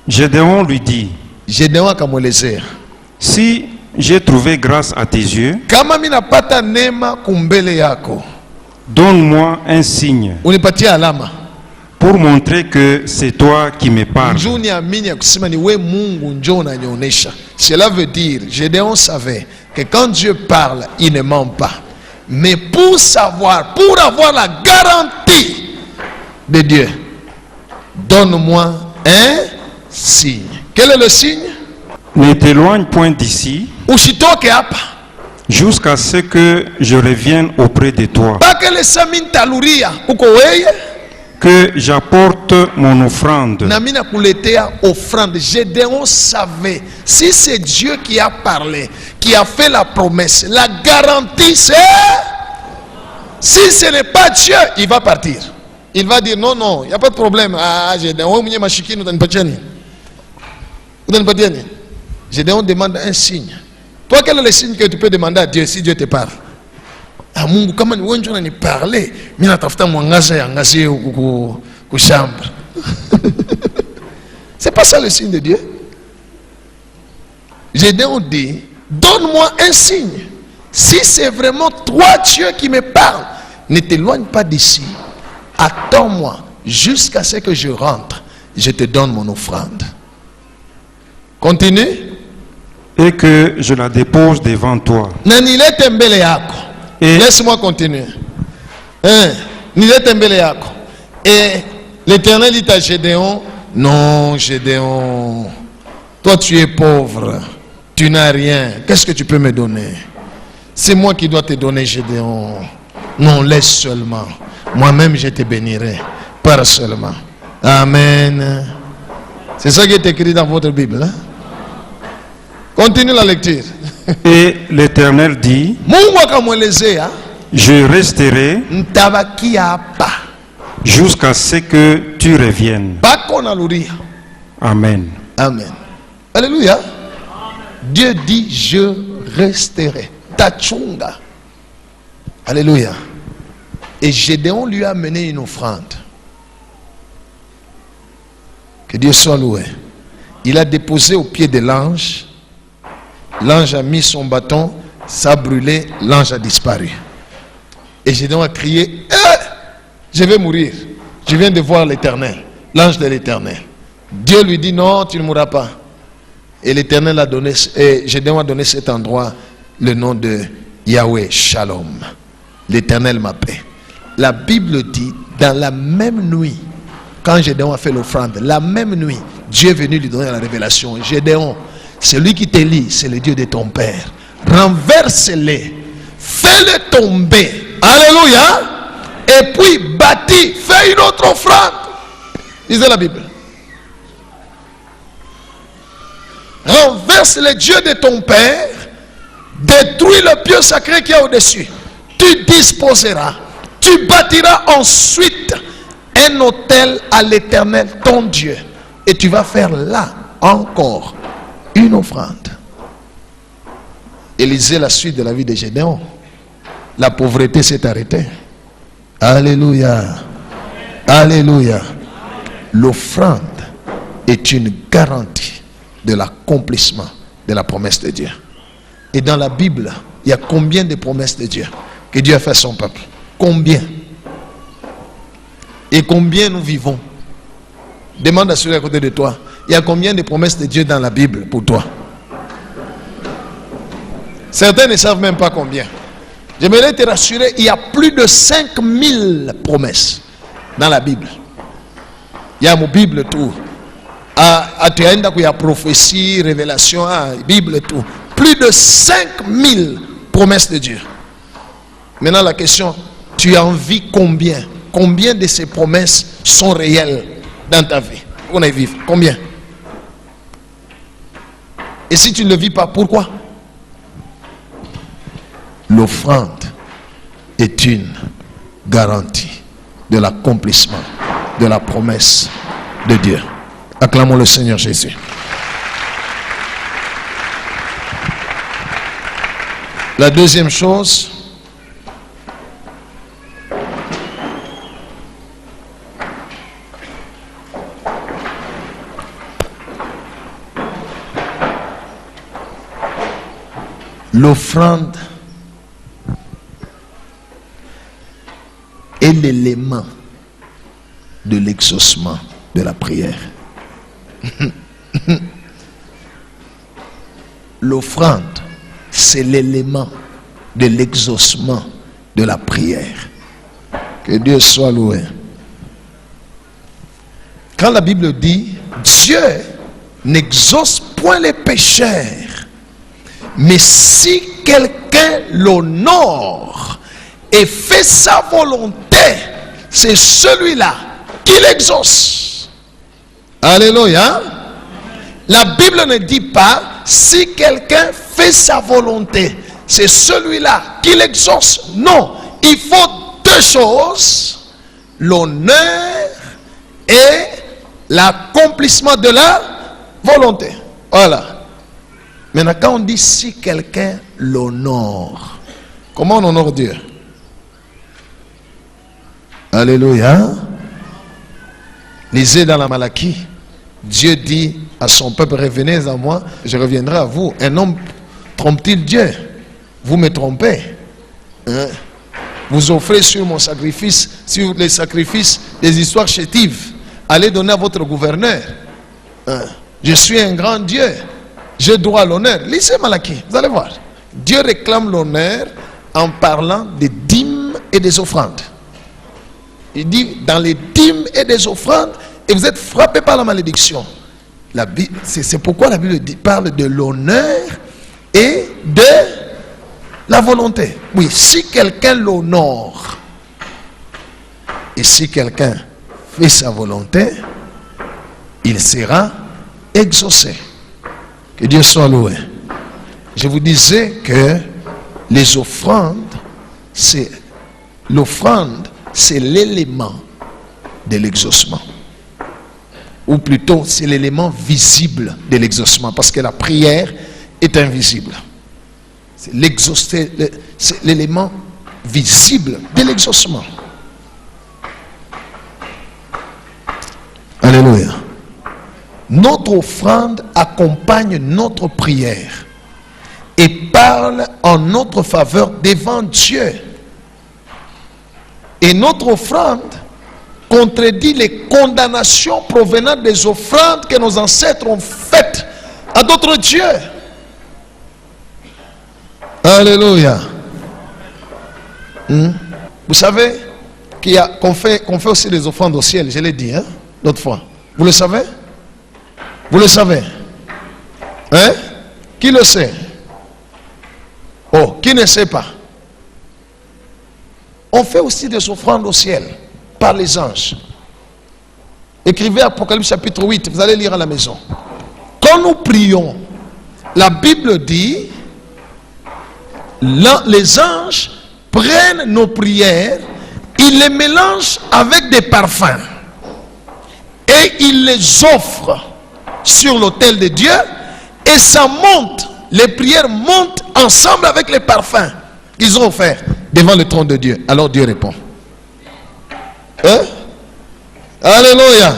Gédéon lui dit, Gédéon akamwelezea, si j'ai trouvé grâce à tes yeux, kama mimi napata neema kumbele yako, donne-moi un signe unipatie alama pour montrer que c'est toi qui me parles. Cela veut dire, Gédéon savait que quand Dieu parle, il ne ment pas. Mais pour savoir, pour avoir la garantie de Dieu, donne-moi un signe. Quel est le signe? Ne t'éloigne point d'ici jusqu'à ce que je revienne auprès de toi, que j'apporte mon offrande. Gédéon savait, si c'est Dieu qui a parlé, qui a fait la promesse, la garantie c'est, si ce n'est pas Dieu, il va partir. Il va dire non, non, il n'y a pas de problème. Ah, Gédéon, Gédéon demande un signe. Toi, quel est le signe que tu peux demander à Dieu si Dieu te parle? Ah, Mungu, kama ni wenjo na ni parler, mimi natafuta mwangaza ya ngazi ku chambre. C'est pas ça le signe de Dieu. Gédéon dit, donne-moi un signe. Si c'est vraiment toi Dieu qui me parle, ne t'éloigne pas d'ici. Attends-moi jusqu'à ce que je rentre. Je te donne mon offrande. Continue. Et que je la dépose devant toi. Et laisse-moi continuer. Et l'Éternel dit à Gédéon, non Gédéon, toi tu es pauvre, tu n'as rien, qu'est-ce que tu peux me donner? C'est moi qui dois te donner, Gédéon. Non, laisse seulement, moi-même je te bénirai, par seulement. Amen. C'est ça qui est écrit dans votre Bible, hein? Continue la lecture. Et l'Éternel dit, je resterai jusqu'à ce que tu reviennes. Amen. Amen. Alléluia. Dieu dit, je resterai. Tachunga. Alléluia. Et Gédéon lui a amené une offrande. Que Dieu soit loué. Il a déposé au pied de l'ange. L'ange a mis son bâton, ça a brûlé, l'ange a disparu. Et Gédéon a crié, je vais mourir. Je viens de voir l'Éternel, l'ange de l'Éternel. Dieu lui dit, non, tu ne mourras pas. Et l'Éternel a donné, et Gédéon a donné cet endroit le nom de Yahweh Shalom. L'Éternel ma paix. La Bible dit, dans la même nuit, quand Gédéon a fait l'offrande, la même nuit, Dieu est venu lui donner la révélation. Gédéon, celui qui t'élit, c'est le Dieu de ton père. Renverse-les, fais-le tomber. Alléluia. Et puis bâtis, fais une autre offrande. Lisez la Bible. Renverse le Dieu de ton père, détruis le pieu sacré qui est au-dessus. Tu disposeras, tu bâtiras ensuite un autel à l'Éternel, ton Dieu. Et tu vas faire là encore une offrande. Et lisez la suite de la vie de Gédéon. La pauvreté s'est arrêtée. Alléluia. Alléluia. L'offrande est une garantie de l'accomplissement de la promesse de Dieu. Et dans la Bible, il y a combien de promesses de Dieu que Dieu a fait à son peuple? Combien? Et combien nous vivons? Demande à celui à côté de toi. Il y a combien de promesses de Dieu dans la Bible pour toi? Certains ne savent même pas combien. J'aimerais te rassurer, il y a plus de 5000 promesses dans la Bible. Il y a mon Bible tout. Tu as une prophétie, révélation, Bible tout. Plus de 5000 promesses de Dieu. Maintenant la question, tu en vis combien? Combien de ces promesses sont réelles dans ta vie? On y vivre. Combien? Et si tu ne le vis pas, pourquoi? L'offrande est une garantie de l'accomplissement de la promesse de Dieu. Acclamons le Seigneur Jésus. La deuxième chose, l'offrande est l'élément de l'exaucement de la prière. L'offrande, c'est l'élément de l'exaucement de la prière. Que Dieu soit loué. Quand la Bible dit Dieu n'exauce point les pécheurs, mais si quelqu'un l'honore et fait sa volonté, c'est celui-là qui l'exauce. Alléluia. La Bible ne dit pas si quelqu'un fait sa volonté, c'est celui-là qui l'exauce. Non, il faut deux choses: l'honneur et l'accomplissement de la volonté. Voilà. Maintenant, quand on dit si quelqu'un l'honore, comment on honore Dieu? Alléluia. Lisez dans la Malachie, Dieu dit à son peuple: revenez à moi, je reviendrai à vous. Un homme trompe-t-il Dieu? Vous me trompez, hein? Vous offrez sur mon sacrifice, sur les sacrifices, des histoires chétives. Allez donner à votre gouverneur, hein? Je suis un grand Dieu, j'ai droit à l'honneur. Lisez Malachie, vous allez voir. Dieu réclame l'honneur en parlant des dîmes et des offrandes. Il dit dans les dîmes et des offrandes, et vous êtes frappés par la malédiction. C'est pourquoi la Bible parle de l'honneur et de la volonté. Oui, si quelqu'un l'honore et si quelqu'un fait sa volonté, il sera exaucé. Que Dieu soit loué. Je vous disais que les offrandes, l'offrande, c'est l'élément de l'exaucement. Ou plutôt, c'est l'élément visible de l'exaucement, parce que la prière est invisible. C'est l'élément visible de l'exaucement. Alléluia. Notre offrande accompagne notre prière et parle en notre faveur devant Dieu. Et notre offrande contredit les condamnations provenant des offrandes que nos ancêtres ont faites à d'autres dieux. Alléluia. Vous savez qu'on fait aussi des offrandes au ciel, je l'ai dit, hein, l'autre fois. Vous le savez? Vous le savez? Hein? Qui le sait? Oh, qui ne sait pas? On fait aussi des offrandes au ciel par les anges. Écrivez Apocalypse chapitre 8, vous allez lire à la maison. Quand nous prions, la Bible dit, les anges prennent nos prières, ils les mélangent avec des parfums et ils les offrent sur l'autel de Dieu, et ça monte, les prières montent ensemble avec les parfums qu'ils ont offerts devant le trône de Dieu. Alors Dieu répond. Hein? Alléluia.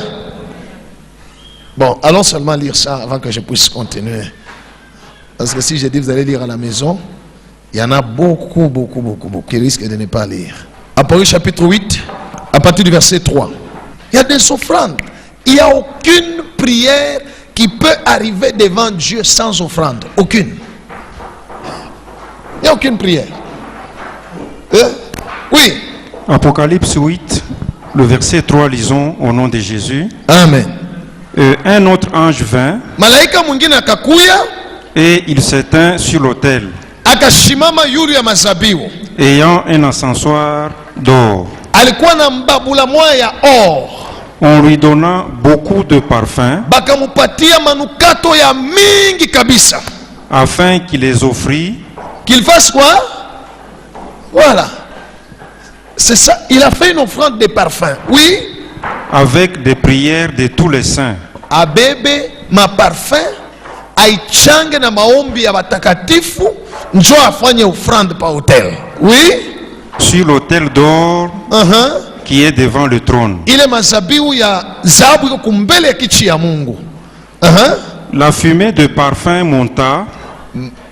Bon, allons seulement lire ça avant que je puisse continuer. Parce que si je dis vous allez lire à la maison, il y en a beaucoup qui risquent de ne pas lire. Apocalypse chapitre 8, à partir du verset 3. Il y a des offrandes. Il n'y a aucune prière qui peut arriver devant Dieu sans offrande. Aucune. Il n'y a aucune prière. Oui. Apocalypse 8, le verset 3, lisons au nom de Jésus. Amen. Un autre ange vint et il s'éteint sur l'autel, ayant un encensoir d'or. Alikuwa na mbabula moya ya or. On lui donna beaucoup de parfums. Bakamupatia manukato ya mingi kabisa. Afin qu'il les offrit. Qu'il fasse quoi? Voilà. C'est ça. Il a fait une offrande de parfums. Oui. Avec des prières de tous les saints. Abebe ma parfum aichange na maombi ya watakatifu njo afanye offrande pa hotel. Oui. Sur l'autel d'or qui est devant le trône. Ile mazabiu ya zahabu iko kumbele ya kichi ya Mungu. La fumée de parfum monta.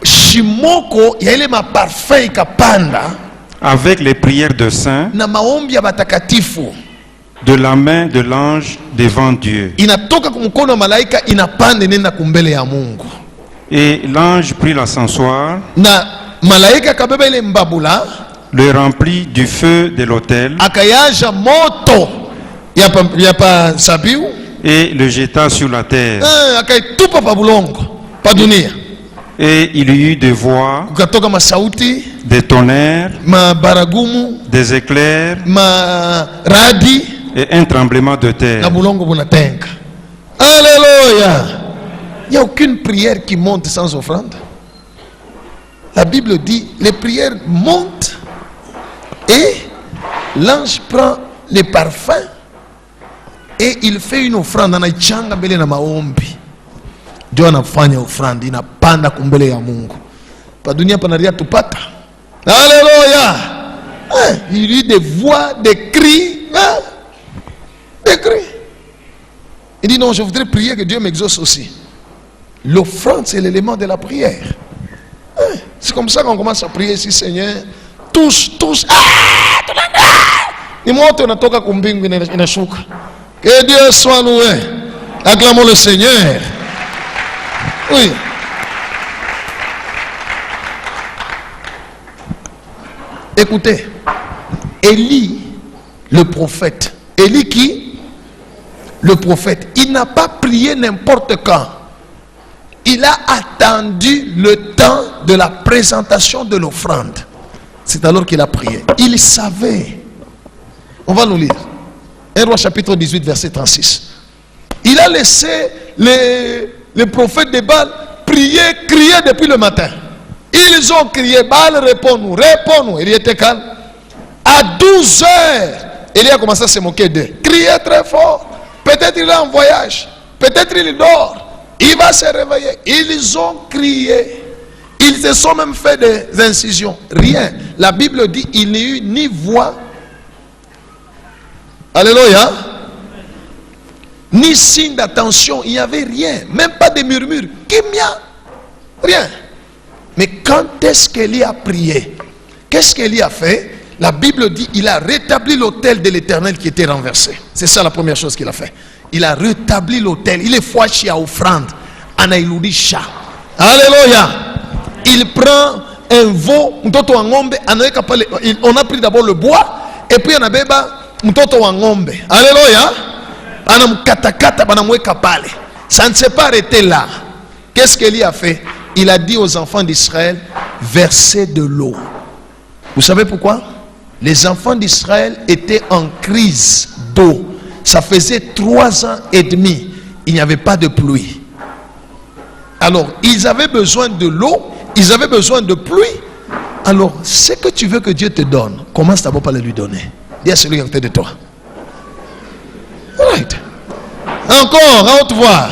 Shimoko ya ile ma parfum ikapanda. Avec les prières de saints. Na maombi ya watakatifu. De la main de l'ange devant Dieu. Inatoka kumkono wa malaika inapanda nenda kumbele ya Mungu. Et l'ange prit l'ascensoir. Na malaika kabeba ile mbabula. Le remplit du feu de l'autel. Akayaja moto ya pa sabiu. Et le jeta sur la terre. Akaitupa pa bulongo pa dunia. Et il y eut des voix, kukatoka masauti, des tonnerres, ma baragumu, des éclairs, ma radi, et un tremblement de terre. Na bulongo bunatenga. Alléluia. Il n'y a aucune prière qui monte sans offrande. La Bible dit les prières montent et l'ange prend les parfums et il fait une offrande. Anaichanga mbele na maombi. Ndio anafanya offrande, inapanda kumbele ya Mungu. Pa dunia panaria tupata. Alléluia. Il y a des voix, des cris. Des cris. Il dit non, je voudrais prier que Dieu m'exauce aussi. L'offrande, c'est l'élément de la prière. C'est comme ça qu'on commence à prier ici, Seigneur. Tous. Que Dieu soit loué. Acclamons le Seigneur. Oui. Écoutez, Élie, le prophète. Élie qui? Le prophète. Il n'a pas prié n'importe quand. Il a attendu le temps de la présentation de l'offrande. C'est alors qu'il a prié. Il savait. On va nous lire. 1 Roi chapitre 18 verset 36. Il a laissé les prophètes de Baal prier, crier depuis le matin. Ils ont crié, Baal réponds-nous, réponds-nous. Il était calme. À 12 heures, il a commencé à se moquer d'eux. Crier très fort. Peut-être il est en voyage. Peut-être il dort. Il va se réveiller. Ils ont crié. Ils se sont même fait des incisions. Rien. La Bible dit il n'y eut ni voix. Alléluia. Ni signe d'attention. Il n'y avait rien. Même pas de murmures. Kimia. Rien. Mais quand est-ce qu'Élie a prié? Qu'est-ce qu'Élie a fait? La Bible dit il a rétabli l'autel de l'Éternel qui était renversé. C'est ça la première chose qu'il a fait. Il a rétabli l'autel. Il est foichi à offrande. Anaïloudisha. Alléluia. Il prend un veau. On a pris d'abord le bois. Et puis on a beba mtoto wa ngombe. Alléluia. Anamkatakata banamweka pale. Ça ne s'est pas arrêté là. Qu'est-ce qu'Élie a fait? Il a dit aux enfants d'Israël, versez de l'eau. Vous savez pourquoi? Les enfants d'Israël étaient en crise d'eau. Ça faisait 3 ans et demi. Il n'y avait pas de pluie. Alors, ils avaient besoin de l'eau. Ils avaient besoin de pluie. Alors, ce que tu veux que Dieu te donne, commence d'abord par le lui donner. Dis à celui qui est à côté de toi. Right. Encore, à haute voix.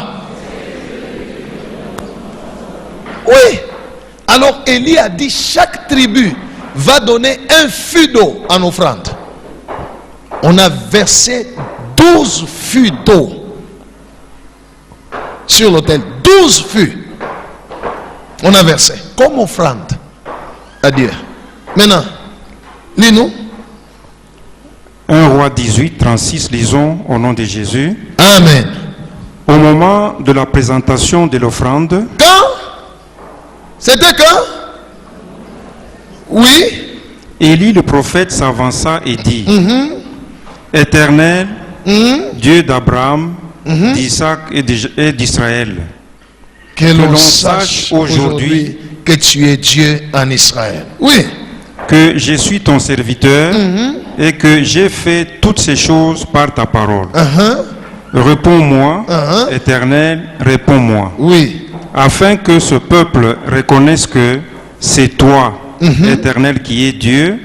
Oui. Alors, Élie a dit, chaque tribu va donner un fût d'eau en offrande. On a versé 12 fûts d'eau sur l'autel. 12 fûts. On a versé comme offrande à Dieu. Maintenant, lis-nous. 1 Roi 18, 36, lisons au nom de Jésus. Amen. Au moment de la présentation de l'offrande. Quand? C'était quand? Oui. Élie le prophète s'avança et dit, Éternel, Dieu d'Abraham, d'Isaac et d'Israël, que l'on sache aujourd'hui que tu es Dieu en Israël. Oui. que je suis ton serviteur et que j'ai fait toutes ces choses par ta parole. Réponds-moi, Éternel, réponds-moi. Oui. Afin que ce peuple reconnaisse que c'est toi, Éternel, qui es Dieu,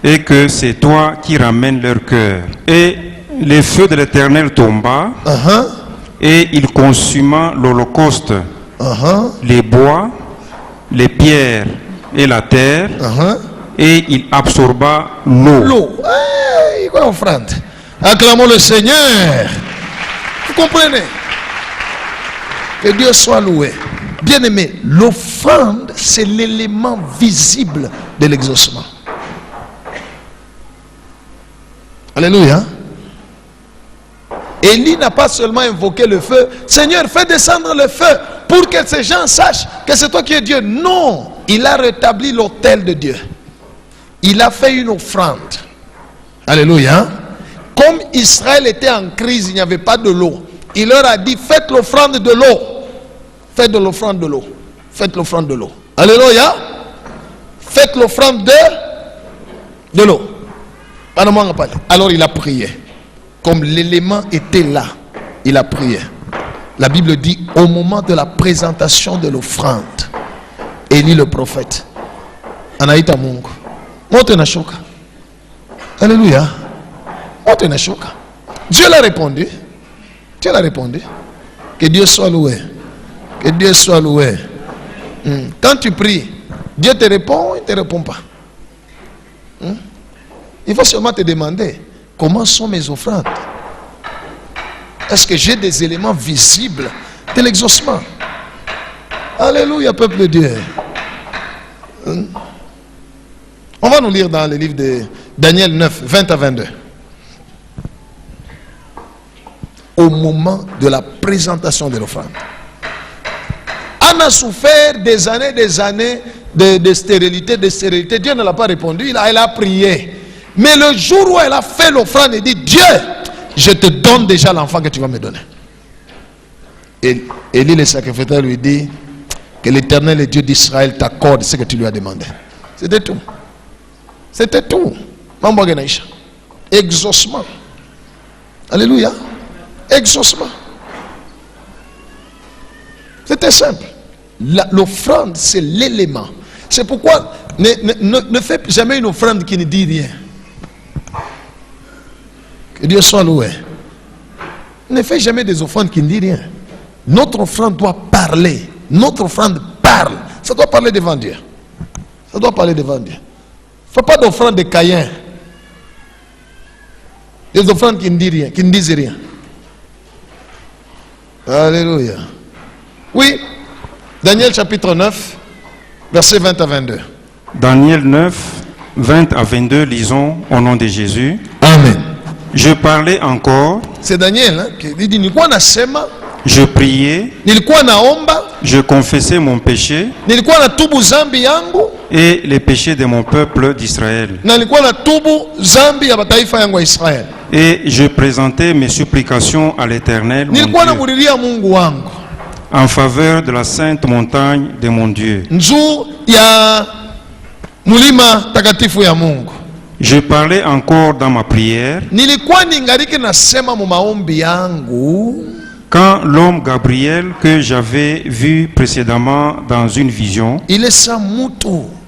et que c'est toi qui ramènes leur cœur. Et le feu de l'Éternel tomba, et il consuma l'holocauste, les bois, les pierres et la terre, et il absorba l'eau. L'eau. Hey, quoi offrande? Acclamons le Seigneur. Vous comprenez? Que Dieu soit loué. Bien aimé, l'offrande, c'est l'élément visible de l'exaucement. Alléluia. Élie n'a pas seulement invoqué le feu. Seigneur, fais descendre le feu pour que ces gens sachent que c'est toi qui es Dieu. Non, il a rétabli l'autel de Dieu. Il a fait une offrande. Alléluia. Comme Israël était en crise, il n'y avait pas de l'eau. Il leur a dit, faites l'offrande de l'eau. Faites de l'offrande de l'eau. Faites l'offrande de l'eau. Alléluia. Faites l'offrande de l'eau. Alors il a prié. Comme l'élément était là, il a prié. La Bible dit, au moment de la présentation de l'offrande, Élie le prophète, anaita Mungu, moto inashuka. Alléluia. Moto inashuka. Dieu l'a répondu. Dieu l'a répondu. Que Dieu soit loué. Que Dieu soit loué. Quand tu pries, Dieu te répond, il ne te répond pas. Il faut seulement te demander, comment sont mes offrandes? Est-ce que j'ai des éléments visibles de l'exaucement? Alléluia, peuple de Dieu. On va nous lire dans le livre de Daniel 9, 20 à 22. Au moment de la présentation de l'offrande. Anne a souffert des années de stérilité, Dieu ne l'a pas répondu, elle a prié. Mais le jour où elle a fait l'offrande, elle dit, Dieu, je te donne déjà l'enfant que tu vas me donner. Et Élie, le sacrificateur, lui dit, que l'Éternel, le Dieu d'Israël, t'accorde ce que tu lui as demandé. C'était tout. C'était tout. Exaucement. Alléluia. Exaucement. C'était simple. L'offrande, c'est l'élément. C'est pourquoi ne fais jamais une offrande qui ne dit rien. Que Dieu soit loué. Ne fais jamais des offrandes qui ne disent rien. Notre offrande doit parler. Notre offrande parle. Ça doit parler devant Dieu. Ça doit parler devant Dieu. Il ne faut pas d'offrande de Caïn. Des offrandes qui ne disent rien. Qui ne disent rien. Alléluia. Oui. Daniel chapitre 9, versets 20 à 22. Daniel 9, 20 à 22, lisons au nom de Jésus. Amen. Je parlais encore. C'est Daniel qui dit, je priais. Je confessais mon péché et les péchés de mon peuple d'Israël. Et je présentais mes supplications à l'Éternel, mon Dieu, en faveur de la sainte montagne de mon Dieu. Je parlais encore dans ma prière quand l'homme Gabriel que j'avais vu précédemment dans une vision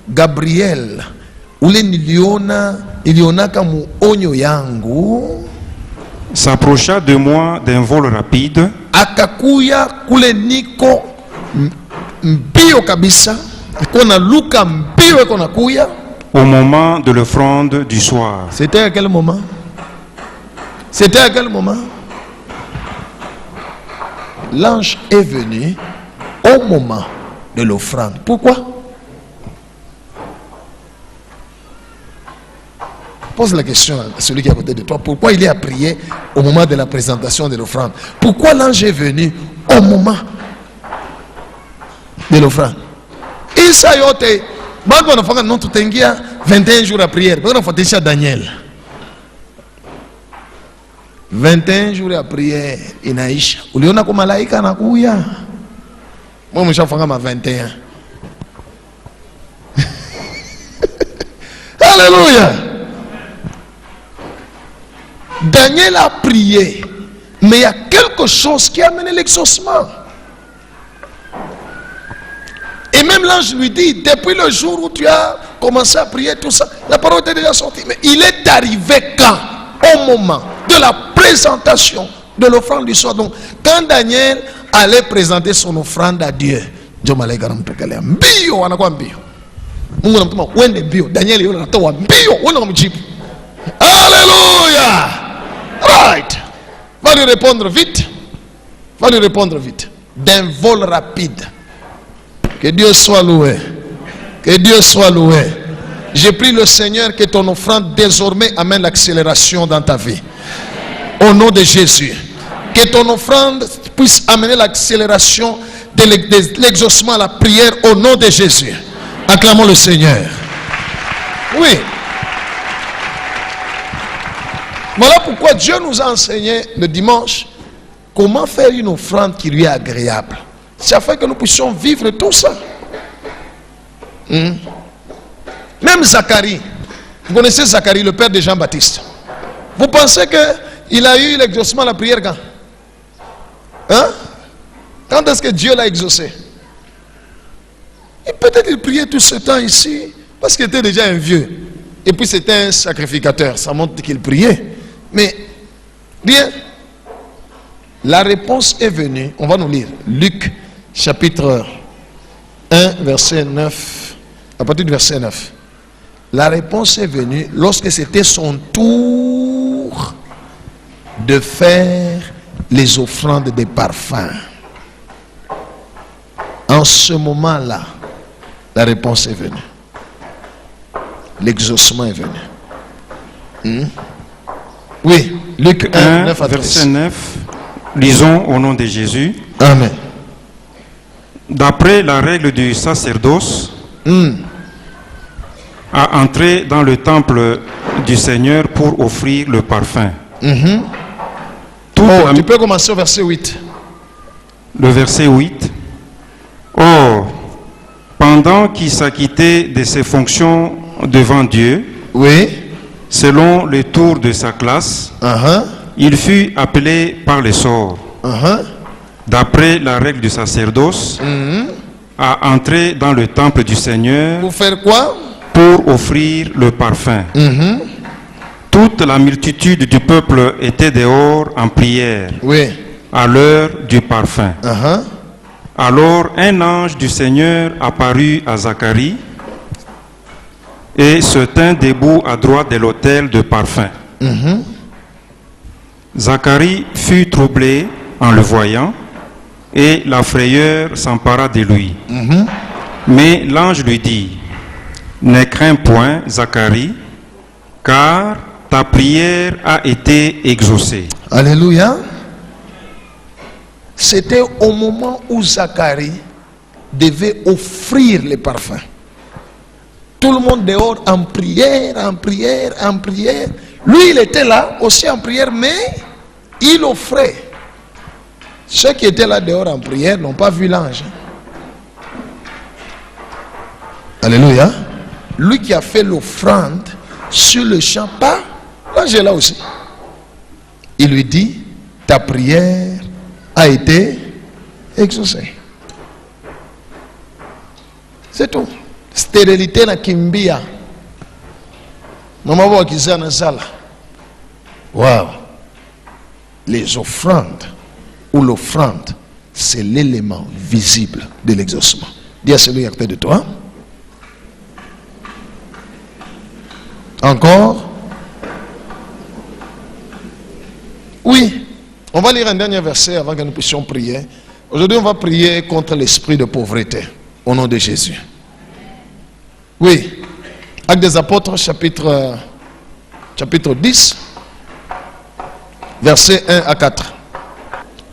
Gabriel s'approcha de moi d'un vol rapide akakuya kule niko mbio kabisa kona luka mbio kona kuya au moment de l'offrande du soir. C'était à quel moment? C'était à quel moment? L'ange est venu au moment de l'offrande. Pourquoi? Pose la question à celui qui est à côté de toi. Pourquoi il est à prier au moment de la présentation de l'offrande? Pourquoi l'ange est venu au moment de l'offrande? Il s'est yoté. Bango na fanga notre tengia 21 jours à prière. Bango na fatisha Daniel. 21 jours à prière inaisha. Uliona kwa malaika anakuya. Moi mshafanga ma 21. Alléluia. Daniel a prié, mais il y a quelque chose qui a amené l'exaucement. Et même l'ange lui dit, depuis le jour où tu as commencé à prier, tout ça, la parole était déjà sortie. Mais il est arrivé quand? Au moment de la présentation de l'offrande du soir. Donc, quand Daniel allait présenter son offrande à Dieu, Alléluia. Right. Va lui répondre vite. Va lui répondre vite. D'un vol rapide. Que Dieu soit loué. Que Dieu soit loué. J'ai prie le Seigneur que ton offrande désormais amène l'accélération dans ta vie. Au nom de Jésus. Que ton offrande puisse amener l'accélération de l'exaucement à la prière au nom de Jésus. Acclamons le Seigneur. Oui. Voilà pourquoi Dieu nous a enseigné le dimanche comment faire une offrande qui lui est agréable. C'est afin que nous puissions vivre tout ça. Même Zacharie, vous connaissez Zacharie, le père de Jean-Baptiste. Vous pensez qu'il a eu l'exaucement à la prière quand? Hein? Quand est-ce que Dieu l'a exaucé? Et peut-être qu'il priait tout ce temps ici parce qu'il était déjà un vieux. Et puis c'était un sacrificateur. Ça montre qu'il priait. Mais, bien, la réponse est venue. On va nous lire. Luc, chapitre 1, verset 9. À partir du verset 9. La réponse est venue lorsque c'était son tour de faire les offrandes des parfums. En ce moment-là, la réponse est venue. L'exaucement est venu. Oui, Luc 1, 9 à 13. Verset 9. Lisons au nom de Jésus. Amen. D'après la règle du sacerdoce, à entrer dans le temple du Seigneur pour offrir le parfum. Tu peux commencer au verset 8. Le verset 8. Or, pendant qu'il s'acquittait de ses fonctions devant Dieu, oui, selon le tour de sa classe, il fut appelé par les sorts, d'après la règle du sacerdoce, à entrer dans le temple du Seigneur. Pour faire quoi? Pour offrir le parfum. Toute la multitude du peuple était dehors en prière, oui, à l'heure du parfum. Alors un ange du Seigneur apparut à Zacharie et se tint debout à droite de l'autel de parfum. Zacharie fut troublé en le voyant et la frayeur s'empara de lui. Mais l'ange lui dit: ne crains point, Zacharie, car ta prière a été exaucée. Alléluia. C'était au moment où Zacharie devait offrir les parfums. Tout le monde dehors en prière, en prière, en prière. Lui, il était là aussi en prière, mais il offrait. Ceux qui étaient là dehors en prière n'ont pas vu l'ange. Alléluia. Lui qui a fait l'offrande sur le champ, pas l'ange est là aussi. Il lui dit: ta prière a été exaucée. C'est tout. Stérilité na kimbia. Maman voit qu'ils sont dans ça là. Waouh. Les offrandes ou l'offrande, c'est l'élément visible de l'exaucement. Dis à celui à côté de toi. Encore? Oui. On va lire un dernier verset avant que nous puissions prier. Aujourd'hui, on va prier contre l'esprit de pauvreté. Au nom de Jésus. Oui. Actes des Apôtres, chapitre 10, versets 1 à 4.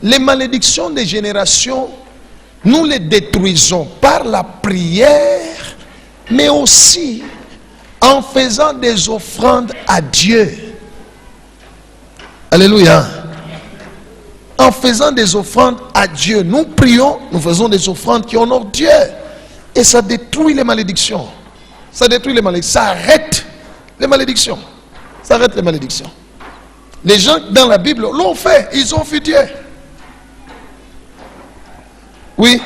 Les malédictions des générations, nous les détruisons par la prière, mais aussi en faisant des offrandes à Dieu. Alléluia. En faisant des offrandes à Dieu. Nous prions, nous faisons des offrandes qui honorent Dieu. Et ça détruit les malédictions. Ça détruit les malédictions. Ça arrête Les malédictions. Ça arrête les malédictions. Les gens dans la Bible l'ont fait. Ils ont fui Dieu. Oui.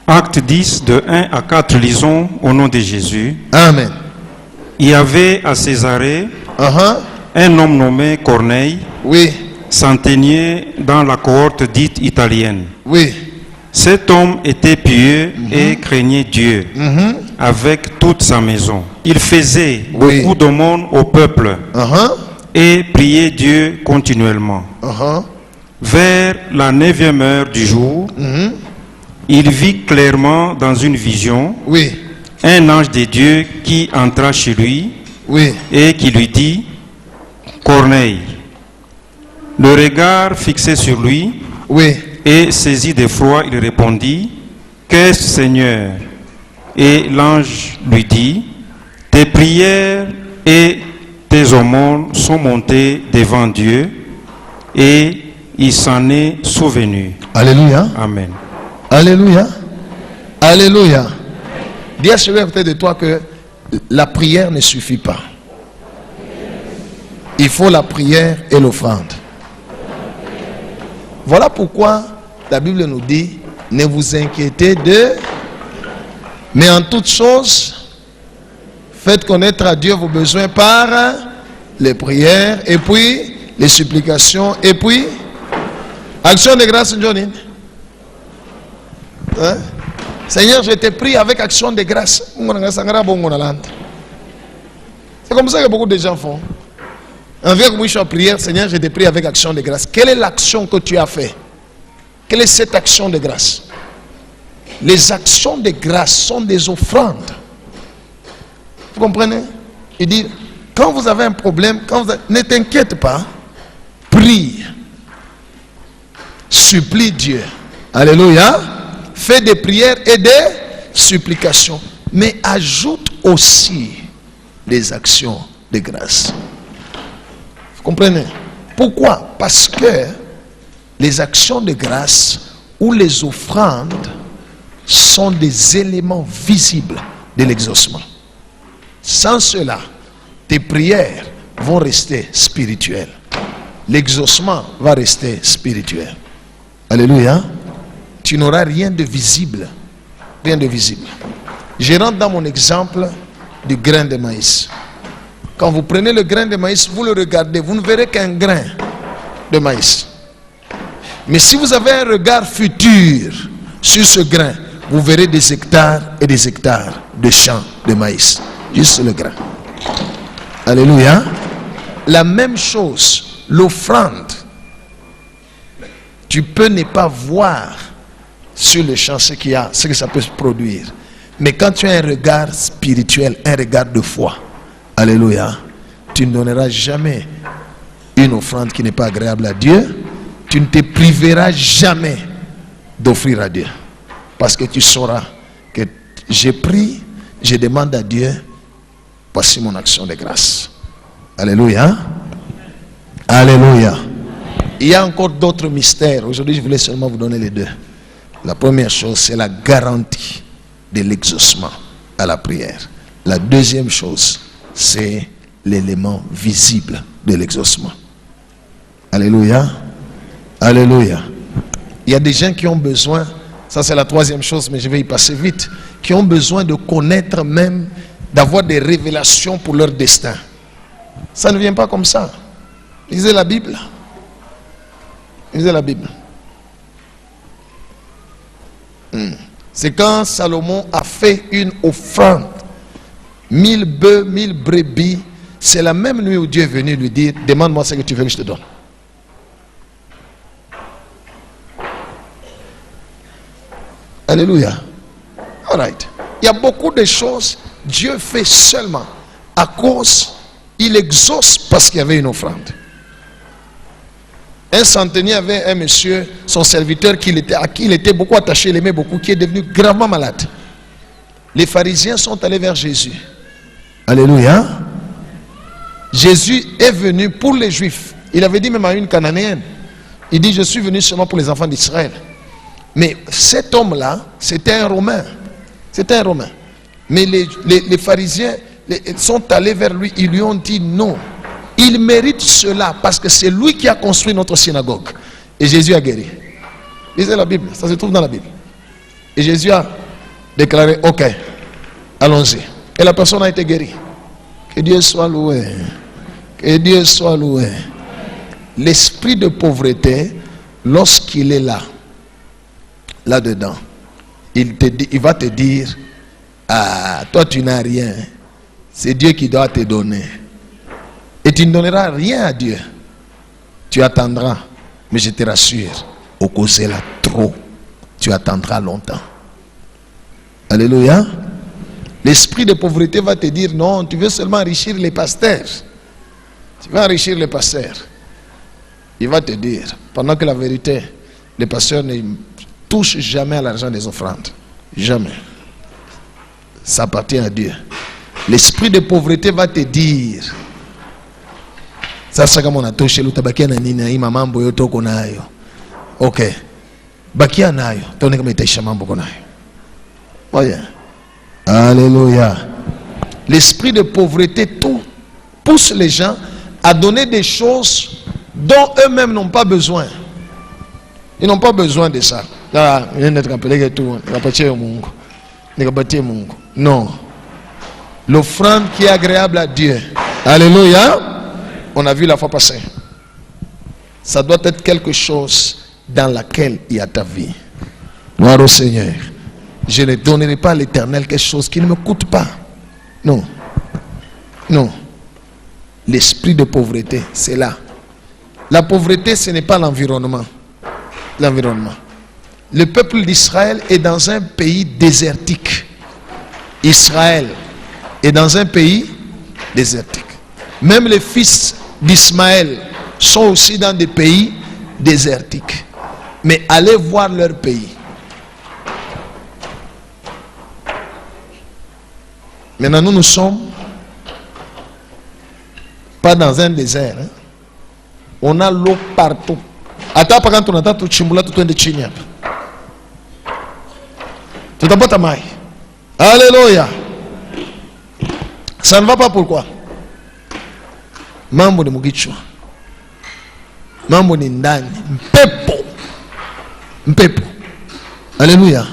Acte 10, de 1 à 4, lisons au nom de Jésus. Amen. Il y avait à Césarée un homme nommé Corneille, oui, centenier dans la cohorte dite italienne. Oui. Cet homme était pieux et craignait Dieu avec toute sa maison. Il faisait beaucoup d'aumônes au peuple et priait Dieu continuellement. Vers la 9e heure du jour, il vit clairement dans une vision un ange de Dieu qui entra chez lui et qui lui dit: Corneille. Le regard fixé sur lui et saisi d'effroi, il répondit: Qu'est-ce, Seigneur? Et l'ange lui dit: Tes prières et tes aumônes sont montées devant Dieu et il s'en est souvenu. Alléluia. Amen. Alléluia. Alléluia. Dis à celui à côté de toi que la prière ne suffit pas. Il faut la prière et l'offrande. Voilà pourquoi la Bible nous dit: ne vous inquiétez de... Mais en toute chose, faites connaître à Dieu vos besoins par les prières et puis les supplications et puis action de grâce. Johnny. Hein? Seigneur, je te prie avec action de grâce. C'est comme ça que beaucoup de gens font. Envers moi, je suis en prière: Seigneur, je te prie avec action de grâce. Quelle est l'action que tu as fait? Quelle est cette action de grâce? Les actions de grâce sont des offrandes. Vous comprenez? Il dit: quand vous avez un problème, ne t'inquiète pas, prie, supplie Dieu. Alléluia. Fais des prières et des supplications, mais ajoute aussi des actions de grâce. Vous comprenez? Pourquoi? Parce que les actions de grâce ou les offrandes sont des éléments visibles de l'exaucement. Sans cela, tes prières vont rester spirituelles. L'exaucement va rester spirituel. Alléluia. Tu n'auras rien de visible. Rien de visible. Je rentre dans mon exemple du grain de maïs. Quand vous prenez le grain de maïs, vous le regardez, vous ne verrez qu'un grain de maïs. Mais si vous avez un regard futur sur ce grain, vous verrez des hectares et des hectares de champs de maïs. Juste le grain. Alléluia. La même chose, l'offrande. Tu peux ne pas voir sur le champ ce qu'il y a, ce que ça peut produire. Mais quand tu as un regard spirituel, un regard de foi, alléluia, tu ne donneras jamais une offrande qui n'est pas agréable à Dieu. Tu ne te priveras jamais d'offrir à Dieu. Parce que tu sauras que j'ai pris, je demande à Dieu, voici mon action de grâce. Alléluia. Alléluia. Il y a encore d'autres mystères. Aujourd'hui, je voulais seulement vous donner les deux. La première chose, c'est la garantie de l'exaucement à la prière. La deuxième chose, c'est l'élément visible de l'exaucement. Alléluia. Alléluia. Il y a des gens qui ont besoin, ça c'est la troisième chose, mais je vais y passer vite, qui ont besoin de connaître même, d'avoir des révélations pour leur destin. Ça ne vient pas comme ça. Lisez la Bible. Lisez la Bible. C'est quand Salomon a fait une offrande, 1000 bœufs, 1000 brebis. C'est la même nuit où Dieu est venu lui dire: demande-moi ce que tu veux que je te donne. Alléluia. All right. Il y a beaucoup de choses Dieu fait seulement à cause, il exauce parce qu'il y avait une offrande. Un centenier avait un monsieur, son serviteur à qui il était beaucoup attaché, il aimait beaucoup, qui est devenu gravement malade. Les pharisiens sont allés vers Jésus. Alléluia. Jésus est venu pour les Juifs. Il avait dit même à une Cananéenne. Il dit: je suis venu seulement pour les enfants d'Israël. Mais cet homme-là, c'était un Romain. C'était un Romain. Mais les pharisiens sont allés vers lui, ils lui ont dit non. Il mérite cela parce que c'est lui qui a construit notre synagogue. Et Jésus a guéri. Lisez la Bible, ça se trouve dans la Bible. Et Jésus a déclaré, ok, allons-y. Et la personne a été guérie. Que Dieu soit loué. Que Dieu soit loué. L'esprit de pauvreté, lorsqu'il est là-dedans, il va te dire, ah, toi tu n'as rien. C'est Dieu qui doit te donner. Et tu ne donneras rien à Dieu. Tu attendras. Mais je te rassure, au causer là trop, tu attendras longtemps. Alléluia. L'esprit de pauvreté va te dire, non, tu veux seulement enrichir les pasteurs. Tu veux enrichir les pasteurs. Il va te dire, pendant que la vérité, les pasteurs ne touchent jamais à l'argent des offrandes. Jamais. Ça appartient à Dieu. L'esprit de pauvreté va te dire, sasa kama unatosha utabakia na nini hii mambo yote uko nayo. Okay. Bakia nayo. Tuone kama itaisha mambo uko nayo. Voyez. Alléluia. L'esprit de pauvreté pousse les gens à donner des choses dont eux-mêmes n'ont pas besoin. Ils n'ont pas besoin de ça. Non. L'offrande qui est agréable à Dieu. Alléluia. On a vu la fois passée. Ça doit être quelque chose dans laquelle il y a ta vie. Gloire au Seigneur. Je ne donnerai pas à l'Éternel quelque chose qui ne me coûte pas. Non. Non. L'esprit de pauvreté, c'est là. La pauvreté, ce n'est pas l'environnement. L'environnement. Le peuple d'Israël est dans un pays désertique. Israël est dans un pays désertique. Même les fils d'Ismaël sont aussi dans des pays désertiques. Mais allez voir leur pays. Maintenant, nous sommes pas dans un désert. Hein? On a l'eau partout. Attends, pas quand on attend tout chimbula, tout de chignap. Tout à pas maille. Alléluia. Ça ne va pas pourquoi? Mambo ni mugichwa. Mambo ni ndani. Mpepo. Mpepo. Alléluia.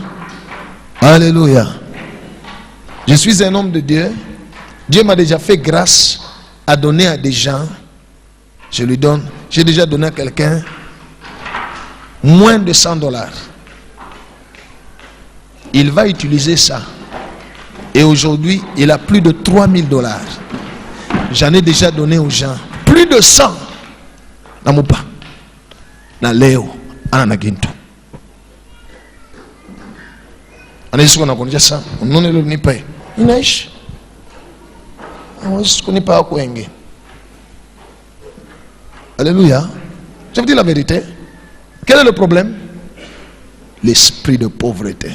Alléluia. Je suis un homme de Dieu. Dieu m'a déjà fait grâce à donner à des gens. Je lui donne. J'ai déjà donné à quelqu'un moins de $100. Il va utiliser ça. Et aujourd'hui, il a plus de $3000. J'en ai déjà donné aux gens. Plus de 100. Namupa. Na leo. Ananaginto. Anaishi kwa nakuonyesha sana. Unaona ile nipe. Inaishi. Hawezi kunipa wako wengi. Alléluia. Je vous dis la vérité. Quel est le problème? L'esprit de pauvreté.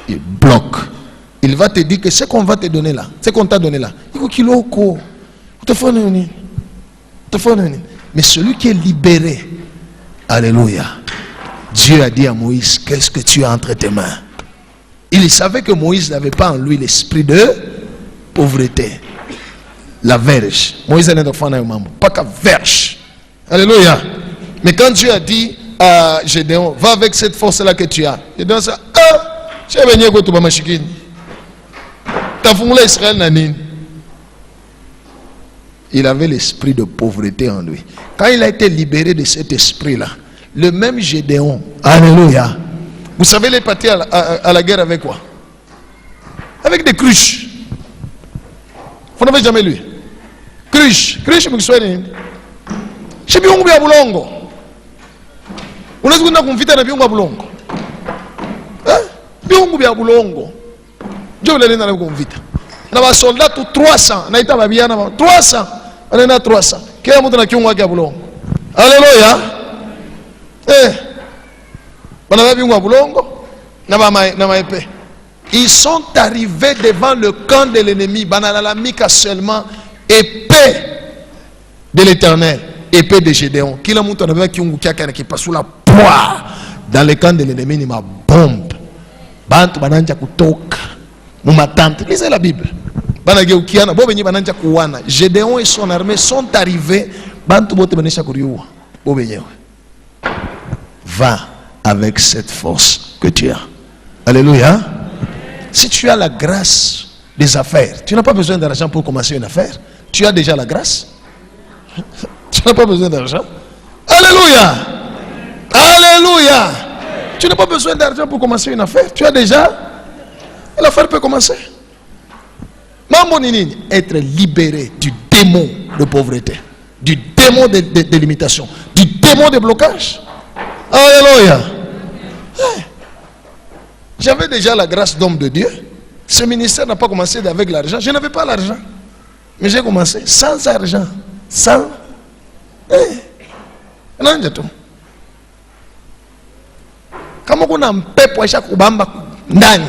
Il bloque. Il va te dire que ce qu'on va te donner là, ce qu'on t'a donné là, il faut qu'il mais celui qui est libéré, alléluia, Dieu a dit à Moïse, qu'est-ce que tu as entre tes mains? Il savait que Moïse n'avait pas en lui l'esprit de pauvreté. La verge. Moïse n'est pas qu'à verge. Alléluia. Mais quand Dieu a dit à Gédéon, va avec cette force-là que tu as, Gédéon dit, ah, j'ai venu à toi, ma chikine. Il avait l'esprit de pauvreté en lui. Quand il a été libéré de cet esprit-là, le même Gédéon, alléluia, vous savez, il est parti à la guerre avec quoi? Avec des cruches. Vous n'avez jamais lu? Cruche, cruche, vous savez, c'est bien un boulongo. On a dit qu'on a confié dans bien un boulongo. Bien un boulongo. Dieu vous l'a convite. On a un soldat tout 300. On a été à bien 300. On a 300. Qui a monté dans qui on a boulongo? Alléluia. On a bien un boulongo. Ils sont arrivés devant le camp de l'ennemi. Banalalamika seulement épée de l'Éternel, épée de Gédéon. Qui l'a monté qui passe sous la poire dans le camp de l'ennemi. Il m'a bombe. Bantu bananja kutoka. Mumatante. Lisez la Bible. Gédéon et son armée sont arrivés. Va avec cette force que tu as. Alléluia. Si tu as la grâce des affaires, tu n'as pas besoin d'argent pour commencer une affaire. Tu as déjà la grâce. Tu n'as pas besoin d'argent. Alléluia. Alléluia. Tu n'as pas besoin d'argent pour commencer une affaire. Tu as déjà. L'affaire peut commencer. Être libéré du démon de pauvreté, du démon de limitation, du démon de blocage. Alléluia. J'avais déjà la grâce d'homme de Dieu. Ce ministère n'a pas commencé avec l'argent. Je n'avais pas l'argent. Mais j'ai commencé sans argent. Sans. Non, j'ai tout. Comment on a un peu pour chaque Obama Nani?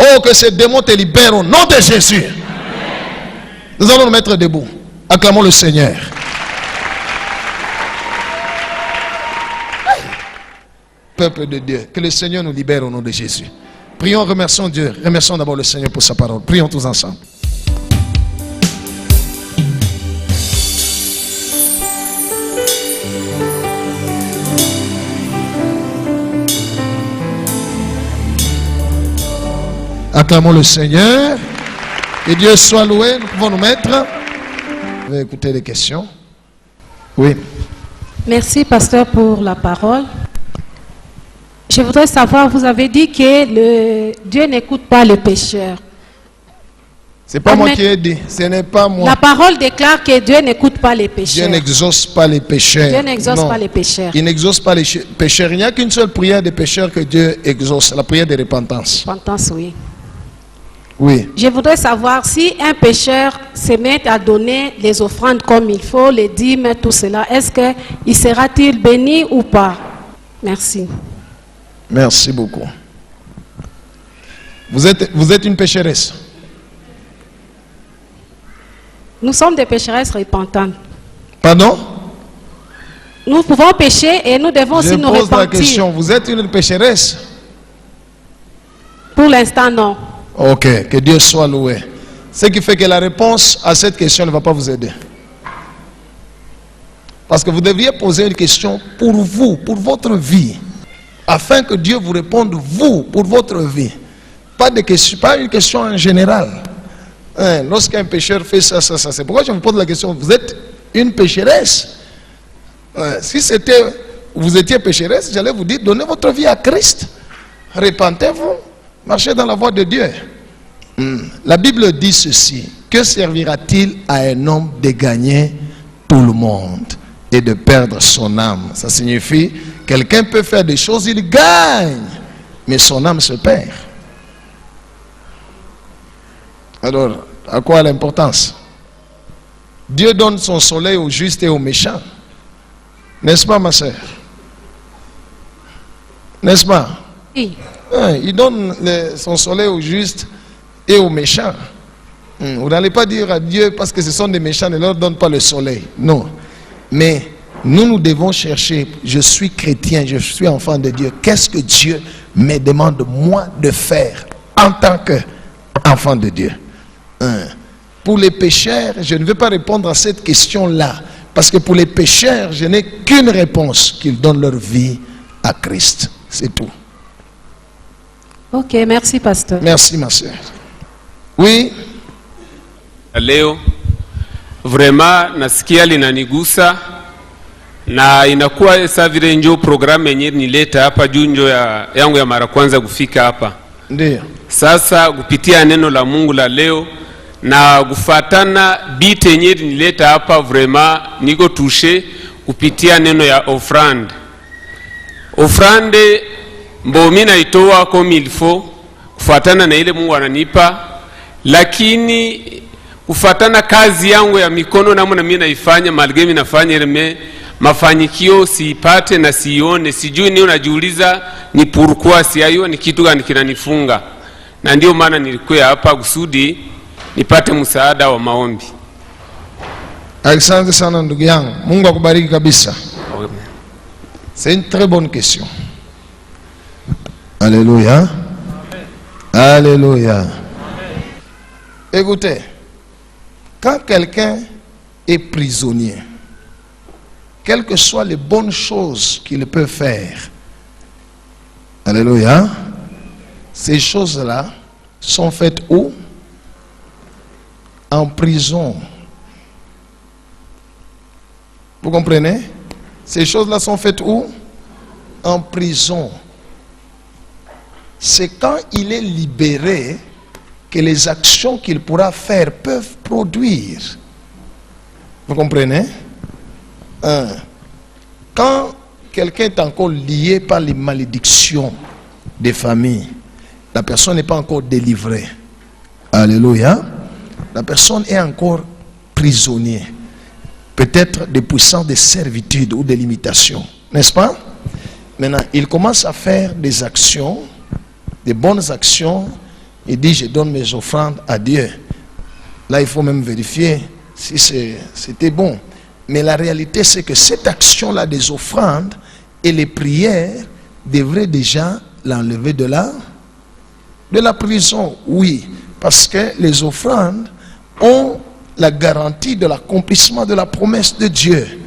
Oh, que ces démons te libèrent au nom de Jésus. Nous allons nous mettre debout. Acclamons le Seigneur. Peuple de Dieu, que le Seigneur nous libère au nom de Jésus. Prions, remercions Dieu. Remercions d'abord le Seigneur pour sa parole. Prions tous ensemble. Acclamons le Seigneur. Que Dieu soit loué. Nous pouvons nous mettre. On va écouter les questions. Oui. Merci, pasteur, pour la parole. Je voudrais savoir, vous avez dit que Dieu n'écoute pas les pécheurs. Ce n'est pas moi qui ai dit. Ce n'est pas moi. La parole déclare que Dieu n'écoute pas les pécheurs. Dieu n'exauce pas les pécheurs. Dieu n'exauce pas les pécheurs. Il n'exauce pas les pécheurs. Il n'y a qu'une seule prière des pécheurs que Dieu exauce. La prière de repentance. Repentance, oui. Oui. Je voudrais savoir si un pécheur se met à donner les offrandes comme il faut, les dîmes, tout cela, est-ce qu'il sera-t-il béni ou pas? Merci. Merci beaucoup. Vous êtes une pécheresse. Nous sommes des pécheresses repentantes. Pardon? Nous pouvons pécher et nous devons aussi nous repentir. Je pose la question, vous êtes une pécheresse? Pour l'instant, non. Ok, que Dieu soit loué. Ce qui fait que la réponse à cette question ne va pas vous aider. Parce que vous devriez poser une question pour vous, pour votre vie. Afin que Dieu vous réponde, vous, pour votre vie. Pas une question en général. Lorsqu'un pécheur fait ça. C'est pourquoi je vous pose la question. Vous êtes une pécheresse. Si vous étiez pécheresse, j'allais vous dire, donnez votre vie à Christ. Repentez-vous. Marchez dans la voie de Dieu. La Bible dit ceci. Que servira-t-il à un homme de gagner tout le monde et de perdre son âme? Ça signifie, quelqu'un peut faire des choses, il gagne, mais son âme se perd. Alors, à quoi l'importance? Dieu donne son soleil aux justes et aux méchants. N'est-ce pas, ma soeur? N'est-ce pas? Oui. Il donne son soleil aux justes et aux méchants. Vous n'allez pas dire à Dieu parce que ce sont des méchants, ne leur donne pas le soleil. Non. Mais nous devons chercher. Je suis chrétien, je suis enfant de Dieu. Qu'est-ce que Dieu me demande moi de faire en tant qu'enfant de Dieu? Pour les pécheurs, je ne vais pas répondre à cette question-là. Parce que pour les pécheurs, je n'ai qu'une réponse, qu'ils donnent leur vie à Christ. C'est tout. Ok, merci pasteur. Merci ma soeur. Oui. Leo vraiment nasikia linanigusa na inakuwa saa vile njoo programu yenyewe nileta hapa juu njoo yangu ya mara kwanza kufika hapa. Ndio. Sasa kupitia neno la Mungu la leo na kufatana bite yenyewe nileta hapa vraiment niko touché kupitia neno ya offrande. Offrande mbo mimi naitoa comme il faut kufuatana na ile Mungu ananipa, lakini kufuatana kazi yangu ya mikono namna mimi naifanya malgré mimi nafanya ile mafanikio siipate na sione, sijui ni unajiuliza ni pourquoi si hayo ni kitu gani kinanifunga. Na ndio maana nilikuwa hapa kusudi nipate msaada wa maombi. Asante sana ndugu yangu. Mungu akubariki kabisa. C'est une très bonne question. Alléluia. Alléluia. Écoutez, quand quelqu'un est prisonnier, quelles que soient les bonnes choses qu'il peut faire, alléluia, ces choses-là sont faites où? En prison. Vous comprenez? Ces choses-là sont faites où? En prison. C'est quand il est libéré que les actions qu'il pourra faire peuvent produire. Vous comprenez? Quand quelqu'un est encore lié par les malédictions des familles, la personne n'est pas encore délivrée. Alléluia. La personne est encore prisonnier. Peut-être des puissances de servitude ou de limitation. N'est-ce pas? Maintenant, il commence à faire des actions, des bonnes actions. Il dit, je donne mes offrandes à Dieu. Là, il faut même vérifier si c'était bon. Mais la réalité, c'est que cette action-là des offrandes et les prières devraient déjà l'enlever de la prison. Oui, parce que les offrandes ont la garantie de l'accomplissement de la promesse de Dieu.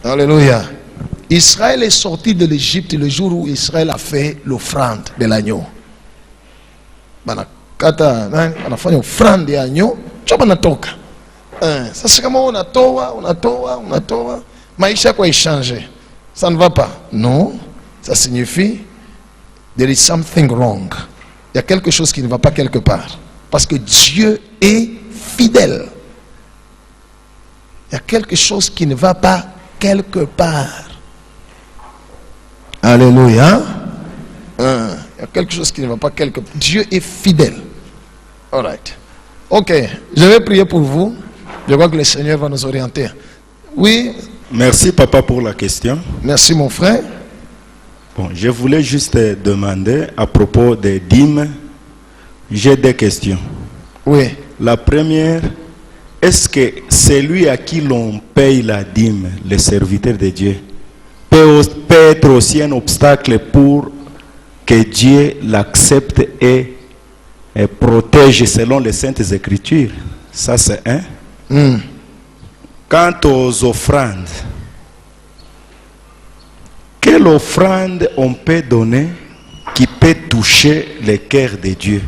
Alléluia. Israël est sorti de l'Égypte le jour où Israël a fait l'offrande de l'agneau. Anafanya offrande ya agneau, choba natoka. Sasa kama unatoa, maisha kwa échanger. Ça ne va pas. Non, ça signifie there is something wrong. Il y a quelque chose qui ne va pas quelque part. Parce que Dieu est fidèle. Il y a quelque chose qui ne va pas quelque part. Alléluia. Il y a quelque chose qui ne va pas quelque part. Dieu est fidèle. All right. Ok, je vais prier pour vous. Je crois que le Seigneur va nous orienter. Oui. Merci papa pour la question. Merci mon frère. Bon, je voulais juste demander à propos des dîmes. J'ai des questions. Oui. La première, est-ce que celui à qui l'on paye la dîme, le serviteur de Dieu, peut être aussi un obstacle pour que Dieu l'accepte et protège selon les Saintes Écritures? Ça c'est un. Quant aux offrandes, quelle offrande on peut donner qui peut toucher le cœur de Dieu?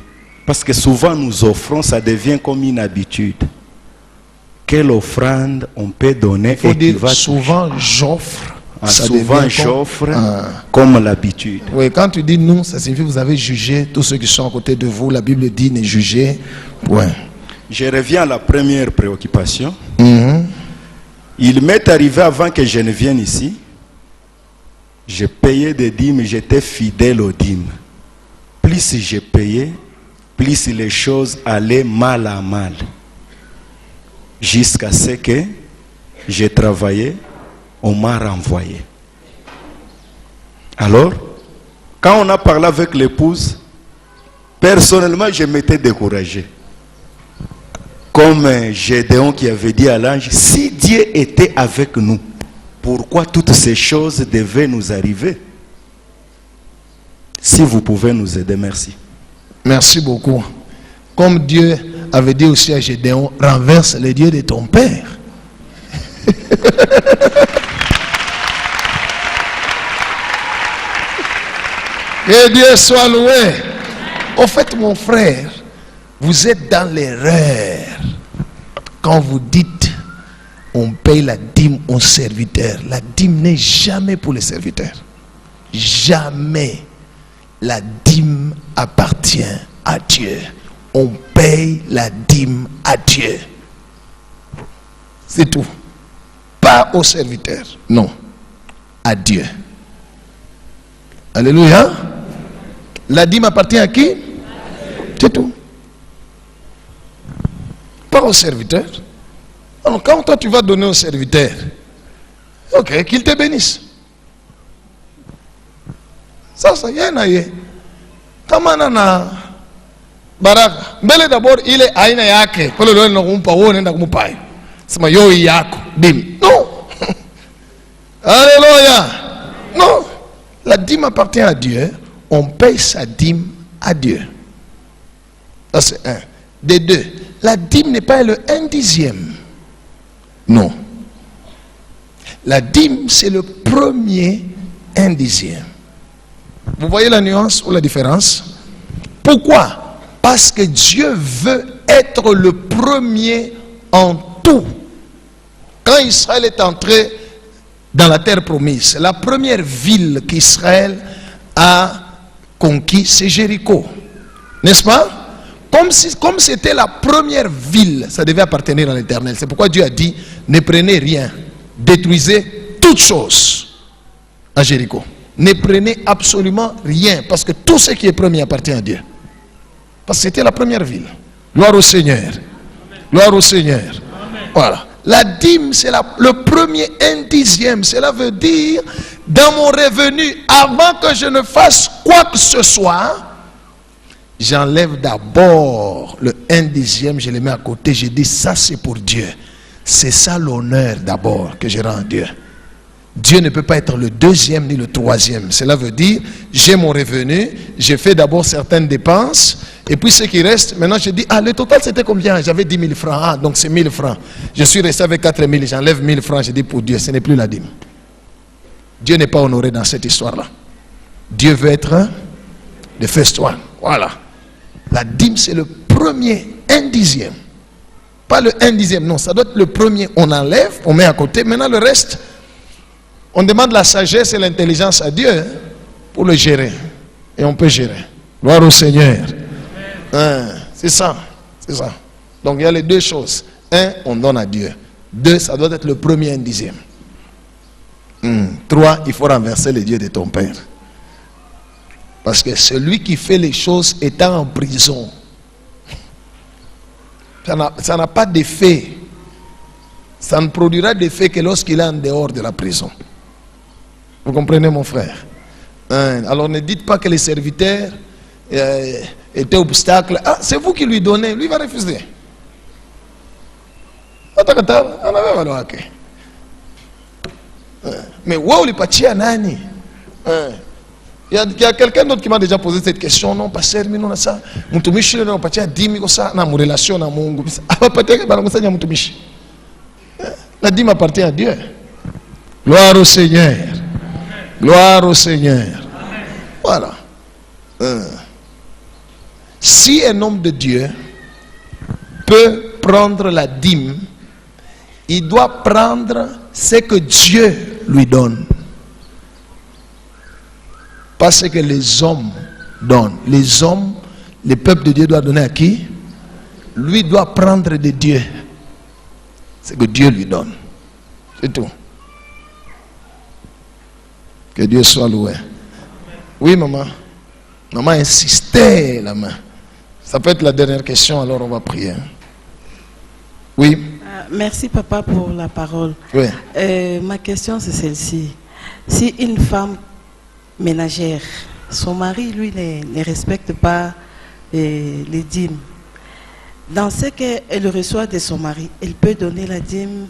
Parce que souvent nous offrons, ça devient comme une habitude. Quelle offrande on peut donner? Il faut dire souvent j'offre. Souvent j'offre comme l'habitude. Oui, quand tu dis nous, ça signifie que vous avez jugé tous ceux qui sont à côté de vous. La Bible dit ne jugez point. Je reviens à la première préoccupation. Il m'est arrivé avant que je ne vienne ici, je payais des dîmes, j'étais fidèle aux dîmes. Plus je payais, plus les choses allaient mal à mal. Jusqu'à ce que j'ai travaillé, on m'a renvoyé. Alors, quand on a parlé avec l'épouse, personnellement, je m'étais découragé. Comme Gédéon qui avait dit à l'ange, si Dieu était avec nous, pourquoi toutes ces choses devaient nous arriver? Si vous pouvez nous aider, merci. Merci beaucoup. Comme Dieu avait dit aussi à Gédéon, renverse les dieux de ton père. Que Dieu soit loué. Au fait, mon frère, vous êtes dans l'erreur quand vous dites on paye la dîme aux serviteurs. La dîme n'est jamais pour les serviteurs. Jamais. La dîme appartient à Dieu. On paye la dîme à Dieu. C'est tout. Pas aux serviteurs. Non. À Dieu. Alléluia. La dîme appartient à qui? C'est tout. Pas aux serviteurs. Alors quand toi tu vas donner aux serviteurs, ok, qu'il te bénisse. Ça y est. Kama na baraka. Mbele d'abord ile aina yake. Pole leo nakumpa wewe unaenda kumpa. Sema yo yako dîme. Non. Alléluia. Non. La dîme appartient à Dieu. On paye sa dîme à Dieu. Ça c'est un. des deux. La dîme n'est pas le 1/10. Non. La dîme, c'est le premier 1/10. Vous voyez la nuance ou la différence? Pourquoi? Parce que Dieu veut être le premier en tout. Quand Israël est entré dans la terre promise, la première ville qu'Israël a conquis, c'est Jéricho. N'est-ce pas? Comme c'était la première ville, ça devait appartenir à l'Éternel. C'est pourquoi Dieu a dit, ne prenez rien, détruisez toutes choses à Jéricho. Ne prenez absolument rien, parce que tout ce qui est premier appartient à Dieu. Parce que c'était la première ville. Gloire au Seigneur. Gloire au Seigneur. Voilà. La dîme, c'est le premier 1/10. Cela veut dire, dans mon revenu, avant que je ne fasse quoi que ce soit, j'enlève d'abord le 1/10, je le mets à côté, je dis ça c'est pour Dieu. C'est ça l'honneur d'abord que je rends à Dieu. Dieu ne peut pas être le 2e ni le 3e. Cela veut dire, j'ai mon revenu, j'ai fait d'abord certaines dépenses, et puis ce qui reste, maintenant je dis, ah le total c'était combien? J'avais 10 000 francs, ah donc c'est 1000 francs. Je suis resté avec 4 000, j'enlève 1000 francs, je dis pour Dieu, ce n'est plus la dîme. Dieu n'est pas honoré dans cette histoire-là. Dieu veut être le first one. Voilà. La dîme c'est le premier 1/10. Pas le 1/10, non, ça doit être le premier, on enlève, on met à côté, maintenant le reste, on demande la sagesse et l'intelligence à Dieu pour le gérer. Et on peut gérer. Gloire au Seigneur. C'est ça. C'est ça. Donc il y a les deux choses. 1, on donne à Dieu. 2, ça doit être le premier 1/10. 3, il faut renverser les dieux de ton père. Parce que celui qui fait les choses étant en prison, ça n'a pas d'effet. Ça ne produira d'effet que lorsqu'il est en dehors de la prison. Vous comprenez mon frère? Alors ne dites pas que les serviteurs étaient obstacles. Ah, c'est vous qui lui donnez. Lui va refuser. Mais wow, les pachis à nani? Il y a quelqu'un d'autre qui m'a déjà posé cette question. Non, pasteur, mais non, ça. Mutumishi, non, pachis à 10 000, ça, na mon relation, na mon. La dîme appartient à Dieu. Gloire au Seigneur. Gloire au Seigneur. Voilà. Si un homme de Dieu peut prendre la dîme, il doit prendre ce que Dieu lui donne. Pas ce que les hommes donnent. Les hommes, le peuple de Dieu doit donner à qui? Lui doit prendre de Dieu ce que Dieu lui donne. C'est tout. Que Dieu soit loué. Oui, maman. Maman insistait la main. Ça peut être la dernière question, alors on va prier. Oui. Merci papa pour la parole. Oui. Ma question c'est celle-ci. Si une femme ménagère, son mari lui ne respecte pas les dîmes, dans ce qu'elle reçoit de son mari, elle peut donner la dîme?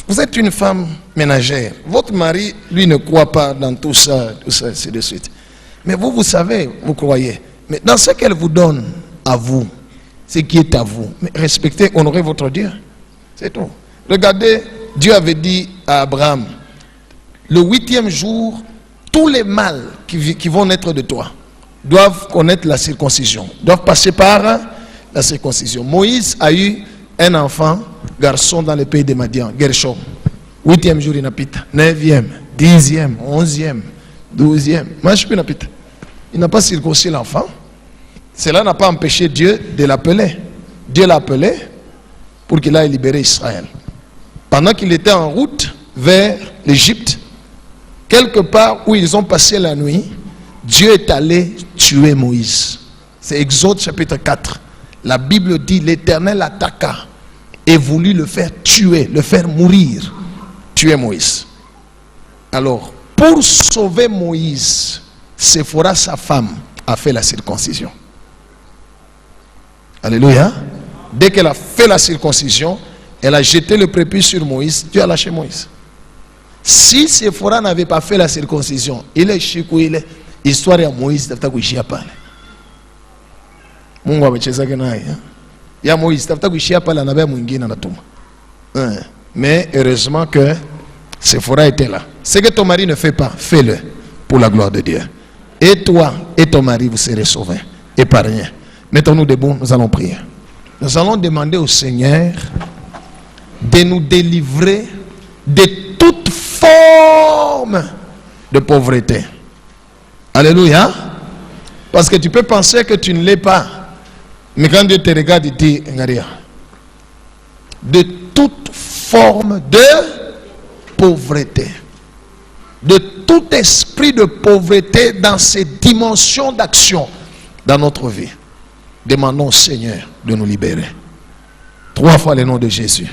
Vous êtes une femme ménagère. Votre mari, lui, ne croit pas dans tout ça, ainsi de suite. Mais vous, vous savez, vous croyez. Mais dans ce qu'elle vous donne à vous, ce qui est à vous, mais respectez, honorez votre Dieu. C'est tout. Regardez, Dieu avait dit à Abraham, le 8e jour, tous les mâles qui vont naître de toi doivent connaître la circoncision, doivent passer par la circoncision. Moïse a eu un enfant, garçon dans le pays de Madian, Gershom. 8e jour, il n'a pas. 9e, 10e, 11e, 12e. Il n'a pas circoncis l'enfant. Cela n'a pas empêché Dieu de l'appeler. Dieu l'a appelé pour qu'il aille libérer Israël. Pendant qu'il était en route vers l'Égypte, quelque part où ils ont passé la nuit, Dieu est allé tuer Moïse. C'est Exode chapitre 4. La Bible dit, l'Éternel attaqua et voulut le faire tuer, le faire mourir, tuer Moïse. Alors, pour sauver Moïse, Séphora, sa femme, a fait la circoncision. Alléluia. Dès qu'elle a fait la circoncision, elle a jeté le prépuce sur Moïse, Dieu a lâché Moïse. Si Séphora n'avait pas fait la circoncision, il est chico, il est histoire à Moïse, Mungu amecheza naye. Il y a Moïse. Mais heureusement que Séphora était là. Ce que ton mari ne fait pas, fais-le pour la gloire de Dieu. Et toi et ton mari, vous serez sauvés, épargnés. Mettons-nous debout, nous allons prier. Nous allons demander au Seigneur de nous délivrer de toute forme de pauvreté. Alléluia. Parce que tu peux penser que tu ne l'es pas. Mais quand Dieu te regarde, il dit, de toute forme de pauvreté. De tout esprit de pauvreté dans ces dimensions d'action dans notre vie. Demandons au Seigneur de nous libérer. 3 fois le nom de Jésus.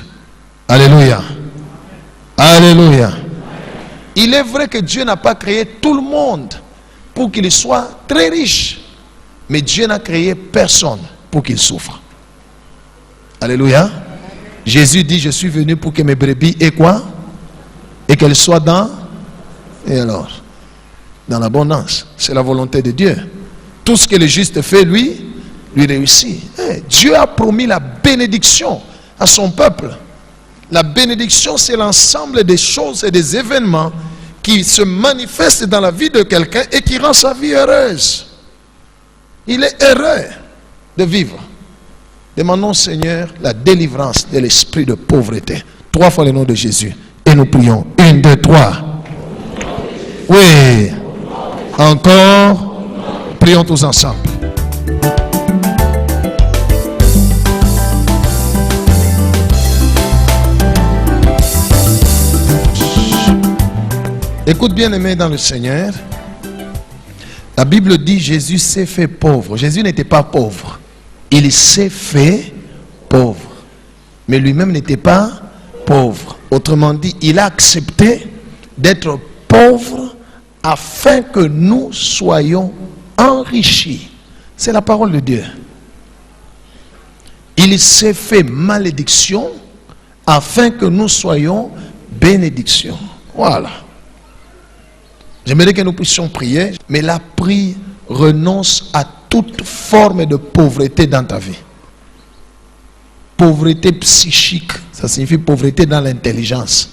Alléluia. Alléluia. Il est vrai que Dieu n'a pas créé tout le monde pour qu'il soit très riche. Mais Dieu n'a créé personne pour qu'il souffre. Alléluia. Jésus dit, je suis venu pour que mes brebis aient quoi? Et qu'elles soient dans... Et alors? Dans l'abondance. C'est la volonté de Dieu. Tout ce que le juste fait, lui réussit. Dieu a promis la bénédiction à son peuple. La bénédiction, c'est l'ensemble des choses et des événements qui se manifestent dans la vie de quelqu'un et qui rend sa vie heureuse. Il est heureux de vivre. Demandons au Seigneur la délivrance de l'esprit de pauvreté. 3 fois le nom de Jésus. Et nous prions. 1, 2, 3. Oui. Encore. Prions tous ensemble. Écoute bien aimé dans le Seigneur. La Bible dit Jésus s'est fait pauvre. Jésus n'était pas pauvre. Il s'est fait pauvre. Mais lui-même n'était pas pauvre. Autrement dit, il a accepté d'être pauvre afin que nous soyons enrichis. C'est la parole de Dieu. Il s'est fait malédiction afin que nous soyons bénédiction. Voilà. J'aimerais que nous puissions prier, mais la prière renonce à toute forme de pauvreté dans ta vie. Pauvreté psychique, ça signifie pauvreté dans l'intelligence.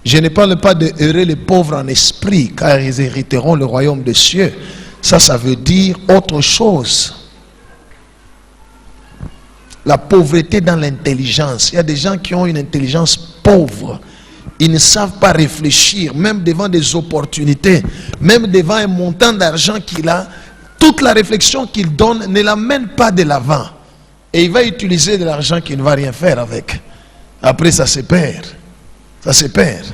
Je ne parle pas de heureux les pauvres en esprit, car ils hériteront le royaume des cieux. Ça veut dire autre chose. La pauvreté dans l'intelligence. Il y a des gens qui ont une intelligence pauvre. Ils ne savent pas réfléchir, même devant des opportunités, même devant un montant d'argent qu'il a. Toute la réflexion qu'il donne ne l'amène pas de l'avant. Et il va utiliser de l'argent qu'il ne va rien faire avec. Après, ça se perd. Ça se perd.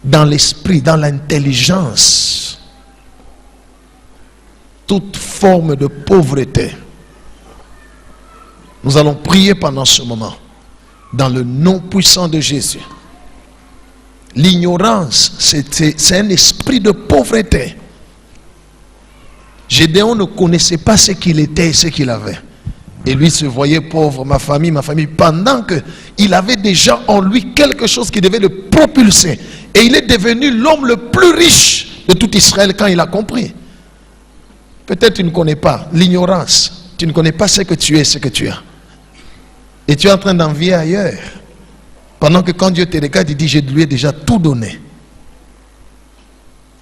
Dans l'esprit, dans l'intelligence. Toute forme de pauvreté. Nous allons prier pendant ce moment. Dans le nom puissant de Jésus. L'ignorance, c'est un esprit de pauvreté. Gédéon ne connaissait pas ce qu'il était et ce qu'il avait. Et lui se voyait pauvre, ma famille, pendant qu'il avait déjà en lui quelque chose qui devait le propulser. Et il est devenu l'homme le plus riche de tout Israël quand il a compris. Peut-être tu ne connais pas l'ignorance. Tu ne connais pas ce que tu es, ce que tu as. Et tu es en train d'envier ailleurs. Pendant que quand Dieu te regarde, il dit, je lui ai déjà tout donné.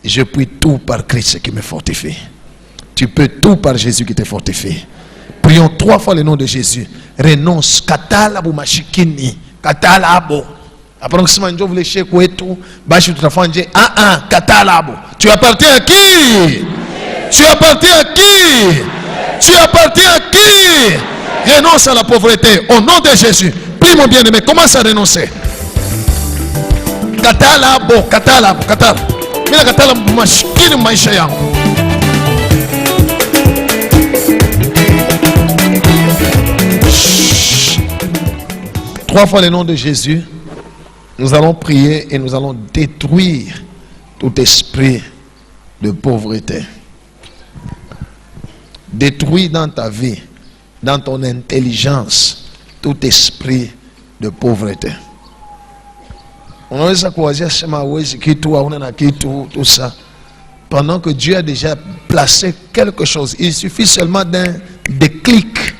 Et je puis tout par Christ qui me fortifie. Tu peux tout par Jésus qui te fortifie. Prions 3 fois le nom de Jésus. Renonce. Katalabu mashikini. Katalabo. Approximativement, je voulais chez Kouetou. Bashi tutafanje. Katalabu. Tu appartiens à qui? Tu appartiens à qui? Tu appartiens à qui? Renonce à la pauvreté au nom de Jésus. Prie mon bien-aimé, commence à renoncer. Katalabo, katalabo, katalabo. Mina katalabo mashikini maisha yangu. Trois fois le nom de Jésus. Nous allons prier et nous allons détruire tout esprit de pauvreté. Détruis dans ta vie, dans ton intelligence, tout esprit de pauvreté. Unaweza kuwazia sema hawezi kitu, hauna na kitu, tout ça. Pendant que Dieu a déjà placé quelque chose, il suffit seulement d'un déclic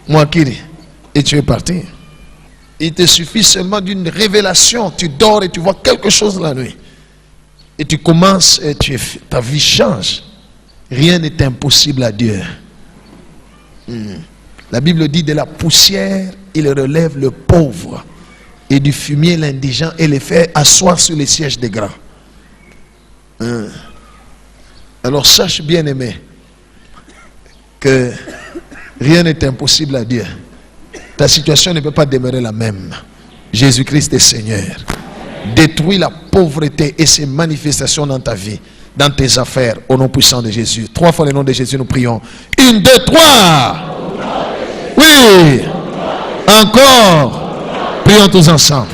Mouakiri, et tu es parti. Il te suffit seulement d'une révélation. Tu dors et tu vois quelque chose la nuit. Et tu commences et ta vie change. Rien n'est impossible à Dieu. La Bible dit de la poussière, il relève le pauvre. Et du fumier l'indigent et les fait asseoir sur les sièges des grands. Alors sache bien aimé que rien n'est impossible à Dieu. Ta situation ne peut pas demeurer la même. Jésus-Christ est Seigneur. Détruis la pauvreté et ses manifestations dans ta vie, dans tes affaires, au nom puissant de Jésus. 3 fois le nom de Jésus, nous prions. 1, 2, 3. Oui. Encore. Prions tous ensemble.